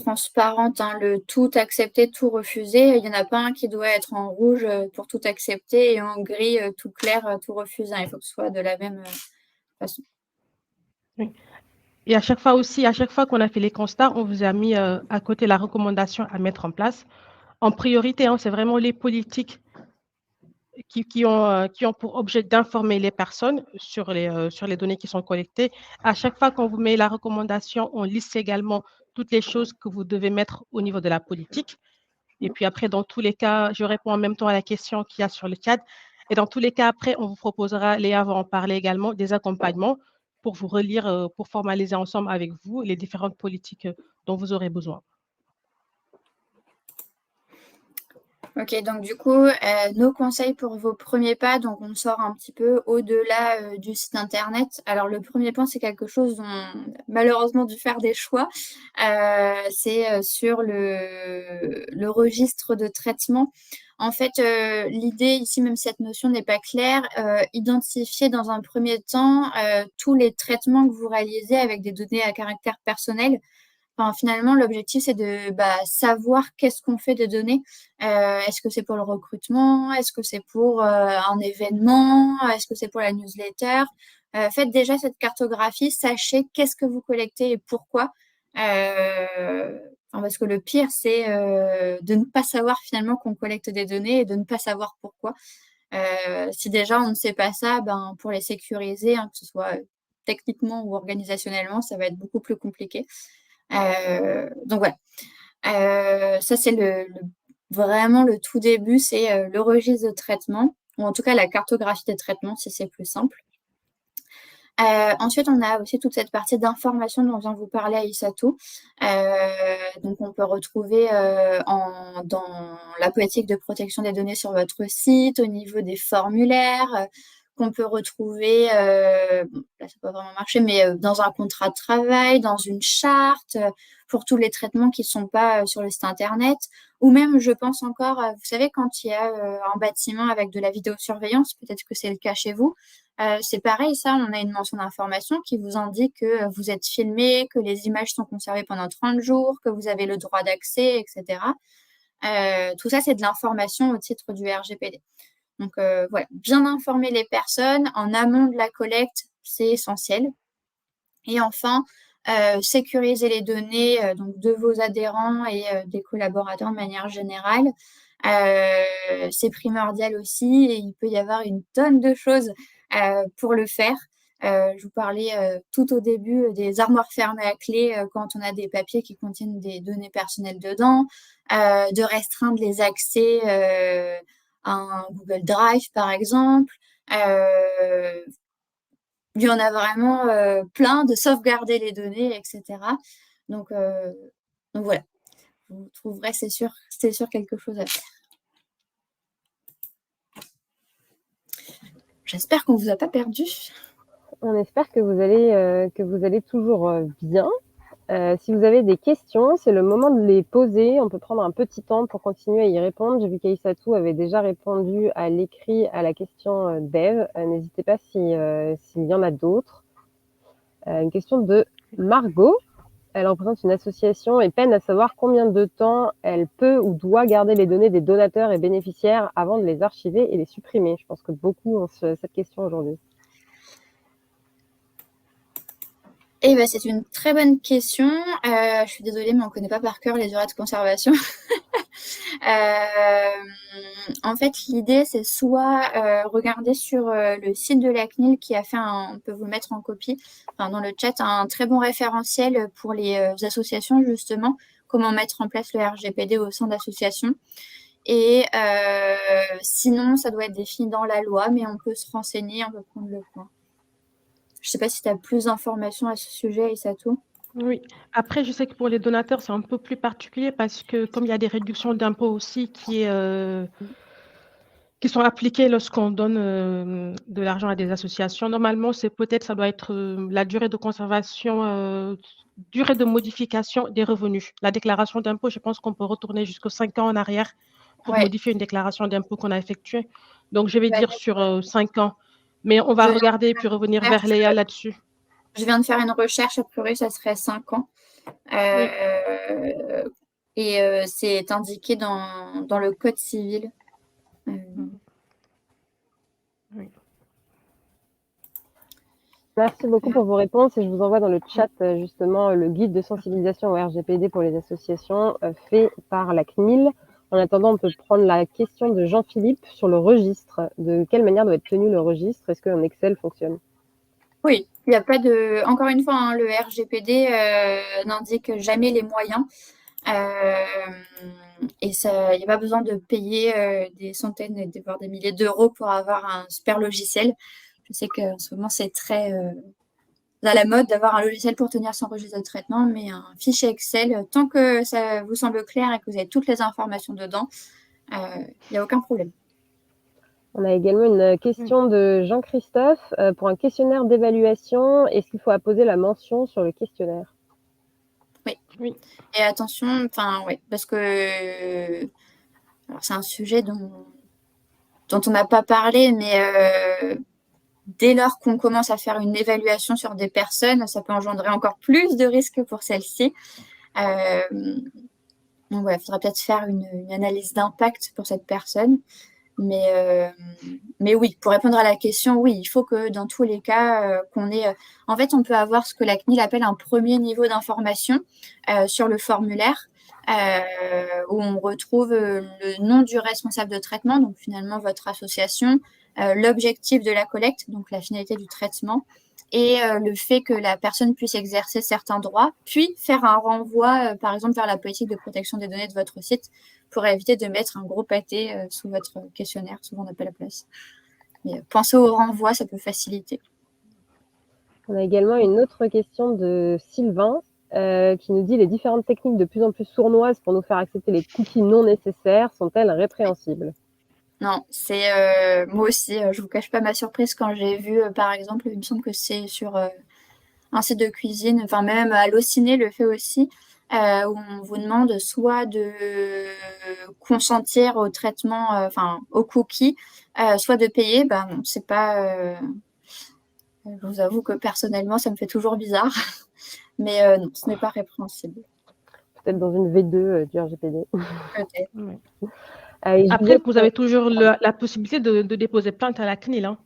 transparente, hein, le tout accepter, tout refuser. Il n'y en a pas un qui doit être en rouge pour tout accepter et en gris tout clair, tout refuser. Il faut que ce soit de la même façon. Oui. Et à chaque fois qu'on a fait les constats, on vous a mis à côté la recommandation à mettre en place. En priorité, hein, c'est vraiment les politiques qui ont pour objet d'informer les personnes sur les données qui sont collectées. À chaque fois qu'on vous met la recommandation, on liste également toutes les choses que vous devez mettre au niveau de la politique. Et puis après, dans tous les cas, je réponds en même temps à la question qu'il y a sur le chat. Et dans tous les cas, après, on vous proposera, Léa va en parler également, des accompagnements pour vous relire, pour formaliser ensemble avec vous les différentes politiques dont vous aurez besoin. Ok, donc du coup, nos conseils pour vos premiers pas, donc on sort un petit peu au-delà du site internet. Alors le premier point, c'est quelque chose dont on a malheureusement dû faire des choix. C'est sur le registre de traitement. En fait, l'idée ici, même si cette notion n'est pas claire, identifier dans un premier temps tous les traitements que vous réalisez avec des données à caractère personnel. Enfin, finalement, l'objectif, c'est de savoir qu'est-ce qu'on fait des données. Est-ce que c'est pour le recrutement? Est-ce que c'est pour un événement? Est-ce que c'est pour la newsletter? Faites déjà cette cartographie, sachez qu'est-ce que vous collectez et pourquoi. parce que le pire, c'est de ne pas savoir finalement qu'on collecte des données et de ne pas savoir pourquoi. Si déjà on ne sait pas ça, pour les sécuriser, que ce soit techniquement ou organisationnellement, ça va être beaucoup plus compliqué. Donc voilà. Ça, c'est vraiment le tout début, c'est le registre de traitement, ou en tout cas la cartographie des traitements, si c'est plus simple. Ensuite, on a aussi toute cette partie d'information dont vient vous parler Aïssatou. Donc, on peut retrouver dans la politique de protection des données sur votre site, au niveau des formulaires, qu'on peut retrouver, là, ça n'a pas vraiment marché, mais dans un contrat de travail, dans une charte, pour tous les traitements qui ne sont pas sur le site Internet. Ou même, je pense encore, vous savez, quand il y a un bâtiment avec de la vidéosurveillance, peut-être que c'est le cas chez vous, c'est pareil, ça, on a une mention d'information qui vous indique que vous êtes filmé, que les images sont conservées pendant 30 jours, que vous avez le droit d'accès, etc. Tout ça, c'est de l'information au titre du RGPD. Donc, voilà, bien informer les personnes en amont de la collecte, c'est essentiel. Et enfin, sécuriser les données donc de vos adhérents et des collaborateurs de manière générale. C'est primordial aussi et il peut y avoir une tonne de choses pour le faire. Je vous parlais tout au début des armoires fermées à clé quand on a des papiers qui contiennent des données personnelles dedans, de restreindre les accès à un Google Drive, par exemple. Il y en a vraiment plein, de sauvegarder les données, etc. Donc voilà, vous trouverez, c'est sûr quelque chose à faire. J'espère qu'on ne vous a pas perdu. On espère que vous allez toujours bien. Si vous avez des questions, c'est le moment de les poser. On peut prendre un petit temps pour continuer à y répondre. J'ai vu qu'Aïssatou avait déjà répondu à l'écrit à la question d'Ève. N'hésitez pas s'il y en a d'autres. Une question de Margot. Elle représente une association et peine à savoir combien de temps elle peut ou doit garder les données des donateurs et bénéficiaires avant de les archiver et les supprimer. Je pense que beaucoup ont cette question aujourd'hui. Eh ben, c'est une très bonne question. Je suis désolée, mais on ne connaît pas par cœur les durées de conservation. En fait, l'idée, c'est soit regarder sur le site de la CNIL qui a fait on peut vous le mettre en copie, dans le chat, un très bon référentiel pour les associations, justement, comment mettre en place le RGPD au sein d'associations. Et sinon, ça doit être défini dans la loi, mais on peut se renseigner, on peut prendre le point. Je ne sais pas si tu as plus d'informations à ce sujet, Aïssatou. Oui. Après, je sais que pour les donateurs, c'est un peu plus particulier parce que comme il y a des réductions d'impôts aussi qui sont appliquées lorsqu'on donne de l'argent à des associations, normalement, ça doit être la durée de conservation, durée de modification des revenus. La déclaration d'impôt, je pense qu'on peut retourner jusqu'aux 5 ans en arrière pour modifier une déclaration d'impôt qu'on a effectuée. Donc, je vais dire sur 5 ans. Mais on va regarder et puis revenir vers Léa là-dessus. Je viens de faire une recherche, a priori, ça serait 5 ans. Oui. Et c'est indiqué dans le Code civil. Oui. Merci beaucoup pour vos réponses et je vous envoie dans le chat justement le guide de sensibilisation au RGPD pour les associations fait par la CNIL. En attendant, on peut prendre la question de Jean-Philippe sur le registre. De quelle manière doit être tenu le registre? Est-ce qu'un Excel fonctionne? Oui, il n'y a pas de. Encore une fois, le RGPD n'indique jamais les moyens. Et il n'y a pas besoin de payer des centaines, voire des milliers d'euros pour avoir un super logiciel. Je sais qu'en ce moment, c'est très à la mode d'avoir un logiciel pour tenir son registre de traitement, mais un fichier Excel, tant que ça vous semble clair et que vous avez toutes les informations dedans, il n'y a aucun problème. On a également une question de Jean-Christophe. Pour un questionnaire d'évaluation, est-ce qu'il faut apposer la mention sur le questionnaire? Oui. Et attention, parce que c'est un sujet dont on n'a pas parlé, mais dès lors qu'on commence à faire une évaluation sur des personnes, ça peut engendrer encore plus de risques pour celles-ci. Donc voilà, il faudra peut-être faire une analyse d'impact pour cette personne. Mais oui, pour répondre à la question, oui, il faut que dans tous les cas, qu'on ait... en fait, on peut avoir ce que la CNIL appelle un premier niveau d'information sur le formulaire. où on retrouve le nom du responsable de traitement, donc finalement votre association, l'objectif de la collecte, donc la finalité du traitement, et le fait que la personne puisse exercer certains droits, puis faire un renvoi, par exemple, vers la politique de protection des données de votre site, pour éviter de mettre un gros pâté sous votre questionnaire. Souvent, on n'a pas la place. Mais pensez au renvoi, ça peut faciliter. On a également une autre question de Sylvain qui nous dit: les différentes techniques de plus en plus sournoises pour nous faire accepter les cookies non nécessaires sont-elles répréhensibles? Non, c'est moi aussi, je vous cache pas ma surprise quand j'ai vu, par exemple, il me semble que c'est sur un site de cuisine, enfin même Allociné le fait aussi, où on vous demande soit de consentir au traitement, enfin aux cookies, soit de payer. Ben non, c'est pas. Je vous avoue que personnellement, ça me fait toujours bizarre, mais non, ce n'est pas répréhensible. Peut-être dans une V2 du RGPD. Peut-être. Ouais. Et Après, Juliette, vous avez toujours la possibilité de déposer plainte à la CNIL, hein.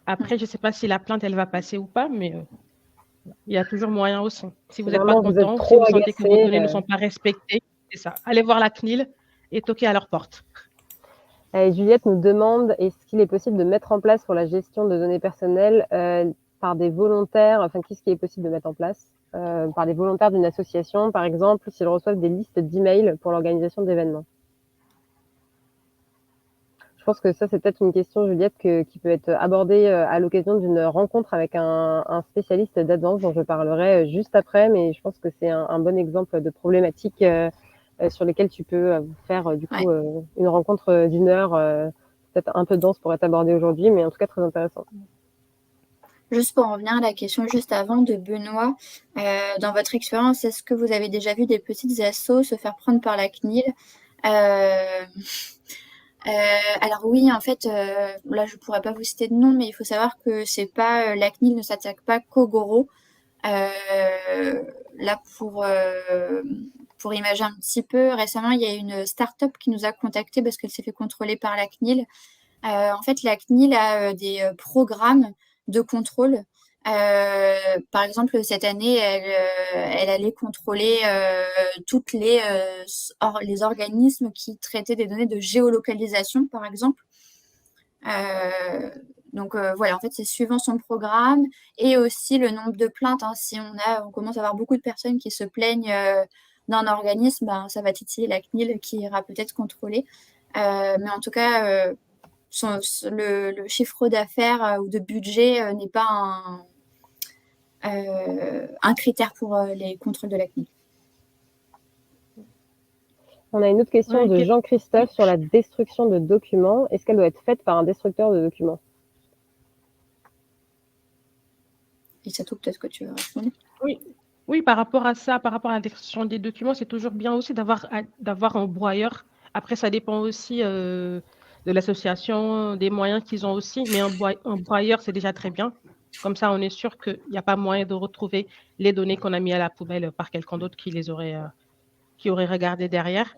Après, je ne sais pas si la plainte, elle va passer ou pas, mais il y a toujours moyen aussi. Si vous n'êtes pas vraiment vous êtes content, si trop vous sentez que vos agacé, données ne sont pas respectées, c'est ça. Allez voir la CNIL et toquez à leur porte. et Juliette nous demande: est-ce qu'il est possible de mettre en place pour la gestion de données personnelles par des volontaires, enfin qu'est-ce qui est possible de mettre en place par des volontaires d'une association, par exemple, s'ils reçoivent des listes d'emails pour l'organisation d'événements? Je pense que ça, c'est peut-être une question, Juliette, qui peut être abordée à l'occasion d'une rencontre avec un spécialiste d'Advance dont je parlerai juste après, mais je pense que c'est un bon exemple de problématique sur lesquelles tu peux faire du coup une rencontre d'une heure, peut-être un peu dense pour être abordée aujourd'hui, mais en tout cas très intéressante. Juste pour en revenir à la question juste avant de Benoît, dans votre expérience, est-ce que vous avez déjà vu des petites assos se faire prendre par la CNIL? Alors oui, en fait, là je pourrais pas vous citer de nom, mais il faut savoir que c'est pas la CNIL ne s'attaque pas qu'au gros. Là pour imager un petit peu, récemment il y a une start-up qui nous a contacté parce qu'elle s'est fait contrôler par la CNIL. En fait, la CNIL a des programmes de contrôle. Par exemple, cette année, elle allait contrôler toutes les organismes qui traitaient des données de géolocalisation, par exemple. Donc voilà, en fait, c'est suivant son programme et aussi le nombre de plaintes, hein. Si on commence à avoir beaucoup de personnes qui se plaignent d'un organisme, ben, ça va titiller la CNIL qui ira peut-être contrôler. Mais en tout cas, le chiffre d'affaires ou de budget n'est pas un critère pour les contrôles de la CNIL. On a une autre question de Jean-Christophe sur la destruction de documents. Est-ce qu'elle doit être faite par un destructeur de documents? Et ça tout, peut-être que tu veux répondre. Oui, par rapport à ça, par rapport à la destruction des documents, c'est toujours bien aussi d'avoir un broyeur. Après, ça dépend aussi de l'association, des moyens qu'ils ont aussi, mais un broyeur, c'est déjà très bien. Comme ça, on est sûr qu'il n'y a pas moyen de retrouver les données qu'on a mis à la poubelle par quelqu'un d'autre qui aurait regardé derrière.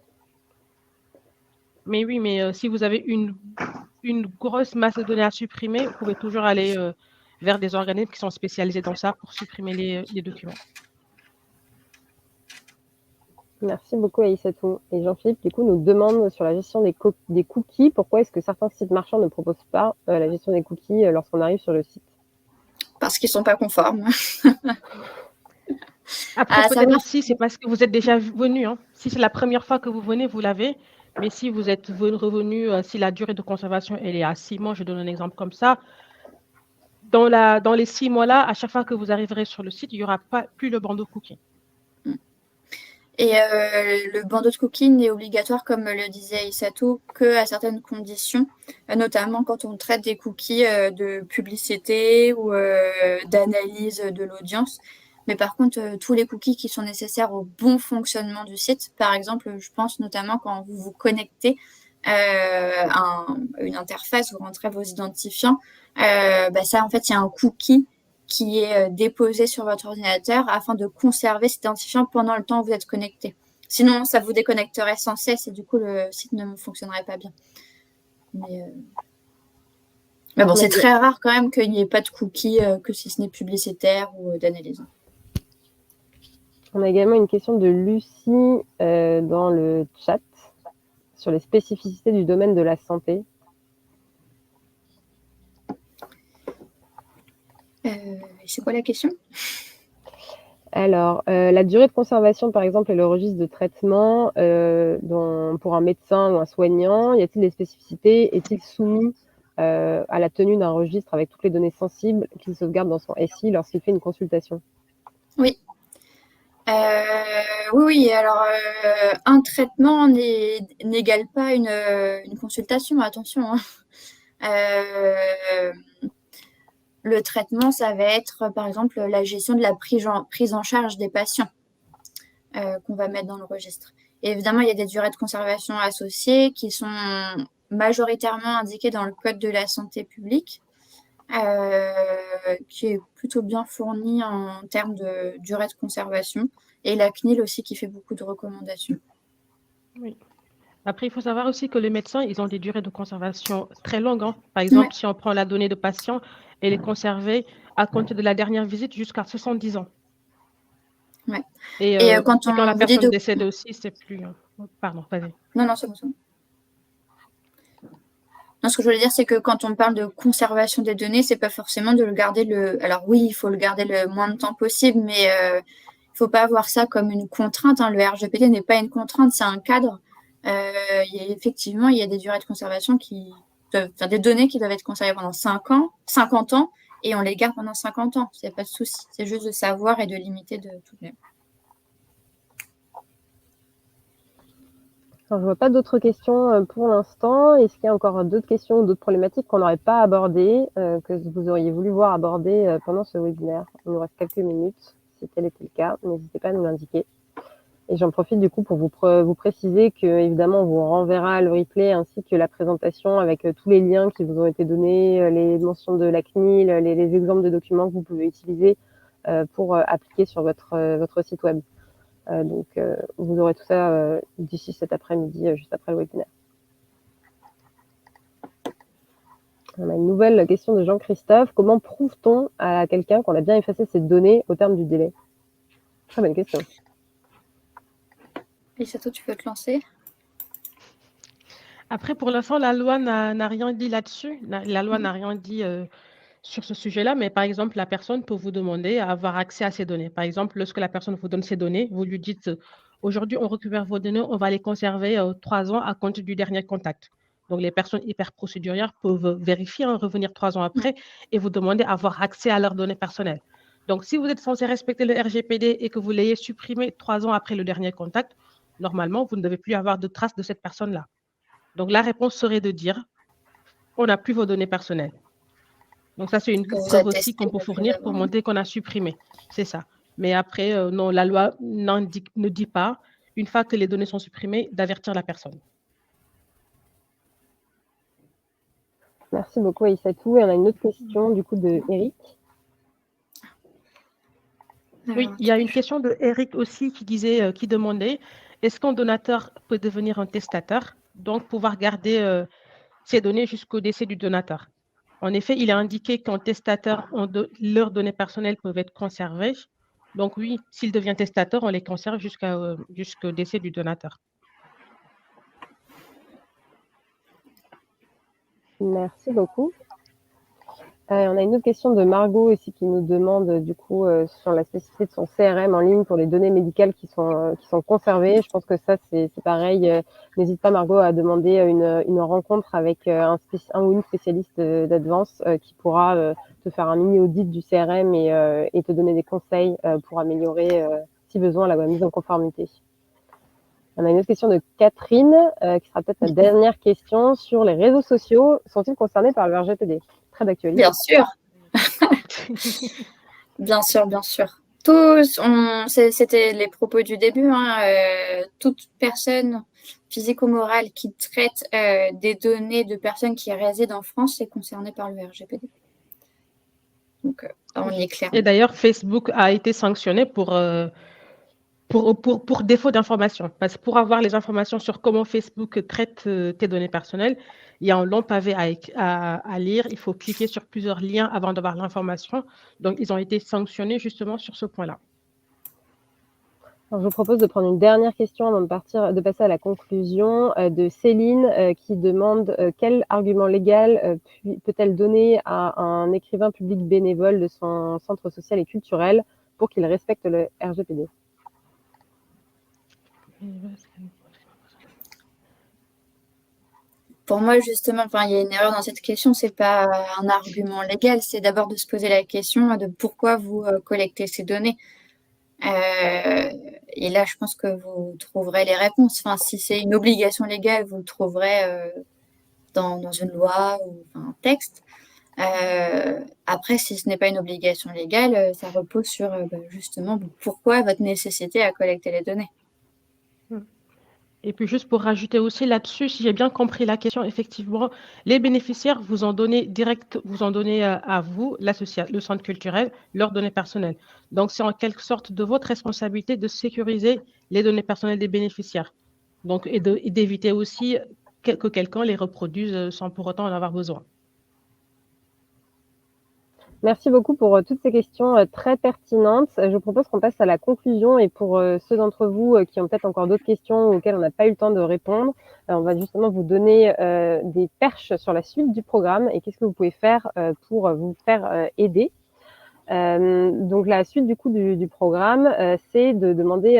Mais oui, mais si vous avez une grosse masse de données à supprimer, vous pouvez toujours aller vers des organismes qui sont spécialisés dans ça pour supprimer les documents. Merci beaucoup Aïssatou. Et Jean-Philippe, du coup, nous demande sur la gestion des cookies, pourquoi est-ce que certains sites marchands ne proposent pas la gestion des cookies lorsqu'on arrive sur le site? Parce qu'ils ne sont pas conformes. Après, peut-être aussi, c'est parce que vous êtes déjà venu. Hein. Si c'est la première fois que vous venez, vous l'avez. Mais si vous êtes revenu, si la durée de conservation elle est à 6 mois, je donne un exemple comme ça, dans les 6 mois-là, à chaque fois que vous arriverez sur le site, il n'y aura plus le bandeau cookie. Et le bandeau de cookie n'est obligatoire, comme le disait Isato, qu'à certaines conditions, notamment quand on traite des cookies de publicité ou d'analyse de l'audience. Mais par contre, tous les cookies qui sont nécessaires au bon fonctionnement du site, par exemple, je pense notamment quand vous vous connectez à une interface, vous rentrez vos identifiants, ça, en fait, il y a un cookie qui est déposé sur votre ordinateur afin de conserver cet identifiant pendant le temps où vous êtes connecté. Sinon, ça vous déconnecterait sans cesse et du coup, le site ne fonctionnerait pas bien. Mais bon, c'est très rare quand même qu'il n'y ait pas de cookies, que si ce n'est publicitaire ou d'analyse. On a également une question de Lucie dans le chat sur les spécificités du domaine de la santé. C'est quoi la question? Alors, la durée de conservation, par exemple, et le registre de traitement pour un médecin ou un soignant, y a-t-il des spécificités? Est-il soumis à la tenue d'un registre avec toutes les données sensibles qu'il sauvegarde dans son SI lorsqu'il fait une consultation? Oui. Oui. Alors, un traitement n'égale pas une consultation, attention, hein. Le traitement, ça va être, par exemple, la gestion de la prise en charge des patients qu'on va mettre dans le registre. Et évidemment, il y a des durées de conservation associées qui sont majoritairement indiquées dans le Code de la santé publique, qui est plutôt bien fourni en termes de durée de conservation. Et la CNIL aussi qui fait beaucoup de recommandations. Oui. Après, il faut savoir aussi que les médecins, ils ont des durées de conservation très longues, hein. Par exemple, si on prend la donnée de patient, elle est conservée à compter de la dernière visite jusqu'à 70 ans. Ouais. Et quand la personne décède aussi, c'est plus... Pardon, vas-y. Non, c'est bon. Non, ce que je voulais dire, c'est que quand on parle de conservation des données, c'est pas forcément de le garder Alors oui, il faut le garder le moins de temps possible, mais il faut pas avoir ça comme une contrainte, hein. Le RGPD n'est pas une contrainte, c'est un cadre. Effectivement, il y a des durées de conservation des données qui doivent être conservées pendant 50 ans, et on les garde pendant 50 ans. Il n'y a pas de souci. C'est juste de savoir et de limiter de tout de même. Alors, je ne vois pas d'autres questions pour l'instant. Est-ce qu'il y a encore d'autres questions ou d'autres problématiques qu'on n'aurait pas abordées, que vous auriez voulu voir abordées pendant ce webinaire? Il nous reste quelques minutes. Si tel était le cas, n'hésitez pas à nous l'indiquer. Et j'en profite du coup pour vous préciser que, évidemment, on vous renverra le replay ainsi que la présentation avec tous les liens qui vous ont été donnés, les mentions de la CNIL, les exemples de documents que vous pouvez utiliser pour appliquer sur votre site web. Donc, vous aurez tout ça d'ici cet après-midi, juste après le webinaire. On a une nouvelle question de Jean-Christophe. Comment prouve-t-on à quelqu'un qu'on a bien effacé ses données au terme du délai? Très bonne question. Lisato, tu peux te lancer? Après, pour l'instant, la loi n'a rien dit là-dessus. La loi n'a rien dit sur ce sujet-là, mais par exemple, la personne peut vous demander à avoir accès à ces données. Par exemple, lorsque la personne vous donne ces données, vous lui dites aujourd'hui, on récupère vos données, on va les conserver 3 ans à compter du dernier contact. Donc, les personnes hyper procédurières peuvent vérifier, revenir 3 ans après et vous demander à avoir accès à leurs données personnelles. Donc, si vous êtes censé respecter le RGPD et que vous l'ayez supprimé 3 ans après le dernier contact, normalement, vous ne devez plus avoir de traces de cette personne-là. Donc, la réponse serait de dire, on n'a plus vos données personnelles. Donc, ça, c'est une preuve aussi qu'on peut fournir pour montrer qu'on a supprimé. C'est ça. Mais après, non, la loi ne dit pas, une fois que les données sont supprimées, d'avertir la personne. Merci beaucoup, Aïssatou. Et on a une autre question, du coup, de Eric. Oui, il y a une question de Eric aussi qui demandait, est-ce qu'un donateur peut devenir un testateur, donc pouvoir garder ces données jusqu'au décès du donateur? En effet, il est indiqué qu'un testateur, leurs données personnelles peuvent être conservées. Donc oui, s'il devient testateur, on les conserve jusqu'au décès du donateur. Merci beaucoup. On a une autre question de Margot aussi qui nous demande du coup sur la spécificité de son CRM en ligne pour les données médicales qui sont conservées. Je pense que ça c'est pareil. N'hésite pas Margot à demander une rencontre avec un ou une spécialiste d'Advance qui pourra te faire un mini audit du CRM et te donner des conseils pour améliorer si besoin la mise en conformité. On a une autre question de Catherine qui sera peut-être la dernière question sur les réseaux sociaux. Sont-ils concernés par le RGPD? D'actualité. Bien sûr. Bien sûr. Tous, c'était les propos du début, hein, toute personne physique ou morale qui traite des données de personnes qui résident en France est concernée par le RGPD. Donc, on y est clair. Et d'ailleurs, Facebook a été sanctionné pour défaut d'information. Parce que pour avoir les informations sur comment Facebook traite tes données personnelles, il y a un long pavé à lire. Il faut cliquer sur plusieurs liens avant d'avoir l'information. Donc, ils ont été sanctionnés justement sur ce point-là. Alors, je vous propose de prendre une dernière question avant de passer à la conclusion, de Céline, qui demande, quel argument légal, peut-elle donner à un écrivain public bénévole de son centre social et culturel pour qu'il respecte le RGPD? Pour moi, justement, il y a une erreur dans cette question, c'est pas un argument légal, c'est d'abord de se poser la question de pourquoi vous collectez ces données. Et là, je pense que vous trouverez les réponses. Si c'est une obligation légale, vous le trouverez dans une loi ou un texte. Après, si ce n'est pas une obligation légale, ça repose sur justement pourquoi votre nécessité à collecter les données. Et puis juste pour rajouter aussi là-dessus, si j'ai bien compris la question, effectivement, les bénéficiaires vous ont donné à vous, le centre culturel, leurs données personnelles. Donc, c'est en quelque sorte de votre responsabilité de sécuriser les données personnelles des bénéficiaires. Donc, et d'éviter aussi que quelqu'un les reproduise sans pour autant en avoir besoin. Merci beaucoup pour toutes ces questions très pertinentes. Je vous propose qu'on passe à la conclusion et pour ceux d'entre vous qui ont peut-être encore d'autres questions auxquelles on n'a pas eu le temps de répondre, on va justement vous donner des perches sur la suite du programme et qu'est-ce que vous pouvez faire pour vous faire aider. Donc la suite du coup du programme, c'est de demander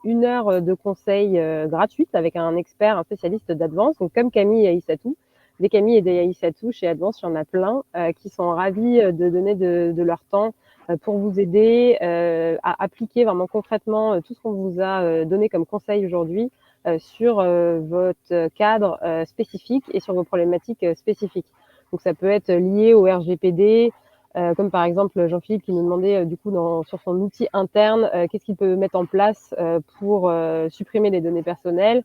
1 heure de conseil gratuite avec un expert, un spécialiste d'Advance, donc comme Camille et Aïssatou. Des Camille et des Aïssatou chez Advance, il y en a plein qui sont ravis de donner de leur temps pour vous aider à appliquer vraiment concrètement tout ce qu'on vous a donné comme conseil aujourd'hui sur votre cadre spécifique et sur vos problématiques spécifiques. Donc ça peut être lié au RGPD, comme par exemple Jean-Philippe qui nous demandait du coup sur son outil interne qu'est-ce qu'il peut mettre en place pour supprimer les données personnelles.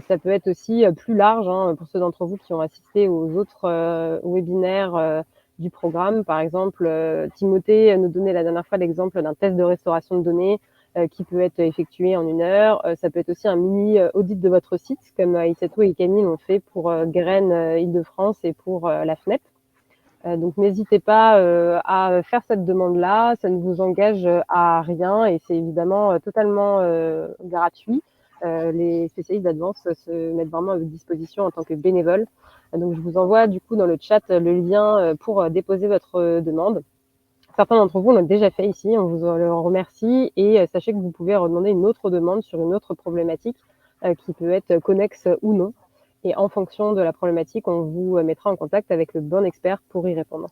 Ça peut être aussi plus large pour ceux d'entre vous qui ont assisté aux autres webinaires du programme. Par exemple, Timothée nous donnait la dernière fois l'exemple d'un test de restauration de données qui peut être effectué en 1 heure. Ça peut être aussi un mini audit de votre site, comme Aïssatou et Camille l'ont fait pour Graines Île-de-France et pour la FNEP. Donc n'hésitez pas à faire cette demande-là, ça ne vous engage à rien et c'est évidemment totalement gratuit. Les spécialistes d'Advance se mettent vraiment à votre disposition en tant que bénévole. Donc je vous envoie du coup dans le chat le lien pour déposer votre demande. Certains d'entre vous l'ont déjà fait ici, on vous en remercie et sachez que vous pouvez redemander une autre demande sur une autre problématique qui peut être connexe ou non. Et en fonction de la problématique, on vous mettra en contact avec le bon expert pour y répondre.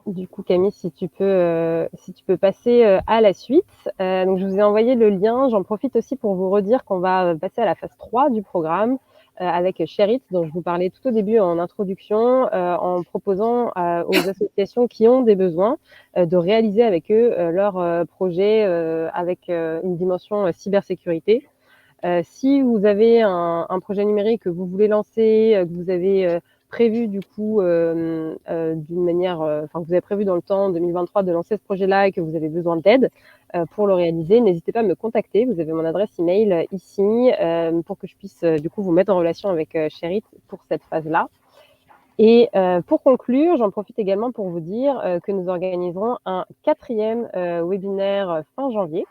Du coup, Camille, si tu peux passer à la suite. Donc, je vous ai envoyé le lien. J'en profite aussi pour vous redire qu'on va passer à la phase 3 du programme avec Sherit, dont je vous parlais tout au début en introduction, en proposant aux associations qui ont des besoins de réaliser avec eux leur projet avec une dimension cybersécurité. Si vous avez un projet numérique que vous voulez lancer, que vous avez prévu du coup d'une manière, que vous avez prévu dans le temps 2023 de lancer ce projet-là et que vous avez besoin d'aide pour le réaliser, n'hésitez pas à me contacter. Vous avez mon adresse email ici pour que je puisse du coup vous mettre en relation avec Sherit pour cette phase-là. Et pour conclure, j'en profite également pour vous dire que nous organiserons un 4e webinaire fin janvier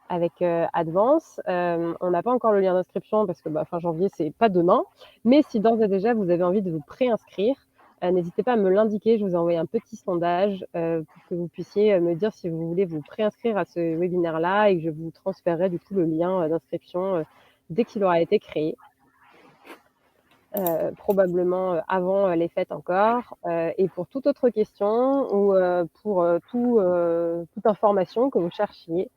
avec Advance. On n'a pas encore le lien d'inscription parce que fin janvier, c'est pas demain. Mais si d'ores et déjà, vous avez envie de vous préinscrire, n'hésitez pas à me l'indiquer. Je vous ai envoyé un petit sondage pour que vous puissiez me dire si vous voulez vous préinscrire à ce webinaire-là et que je vous transférerai du coup le lien d'inscription dès qu'il aura été créé. Probablement avant les fêtes encore. Et pour toute autre question ou pour toute information que vous cherchiez,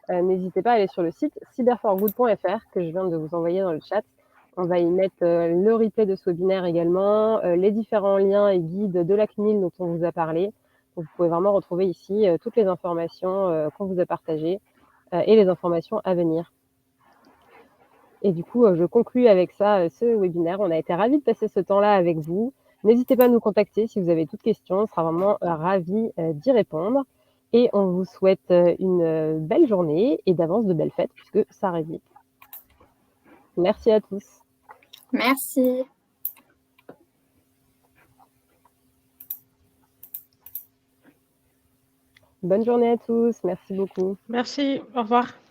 n'hésitez pas à aller sur le site cyberforgood.fr que je viens de vous envoyer dans le chat. On va y mettre le replay de ce webinaire également, les différents liens et guides de la CNIL dont on vous a parlé. Donc, vous pouvez vraiment retrouver ici toutes les informations qu'on vous a partagées et les informations à venir. Et du coup, je conclus avec ça ce webinaire. On a été ravis de passer ce temps-là avec vous. N'hésitez pas à nous contacter si vous avez toute question. On sera vraiment ravis d'y répondre. Et on vous souhaite une belle journée et d'avance de belles fêtes puisque ça arrive vite. Merci à tous. Merci. Bonne journée à tous. Merci beaucoup. Merci, au revoir.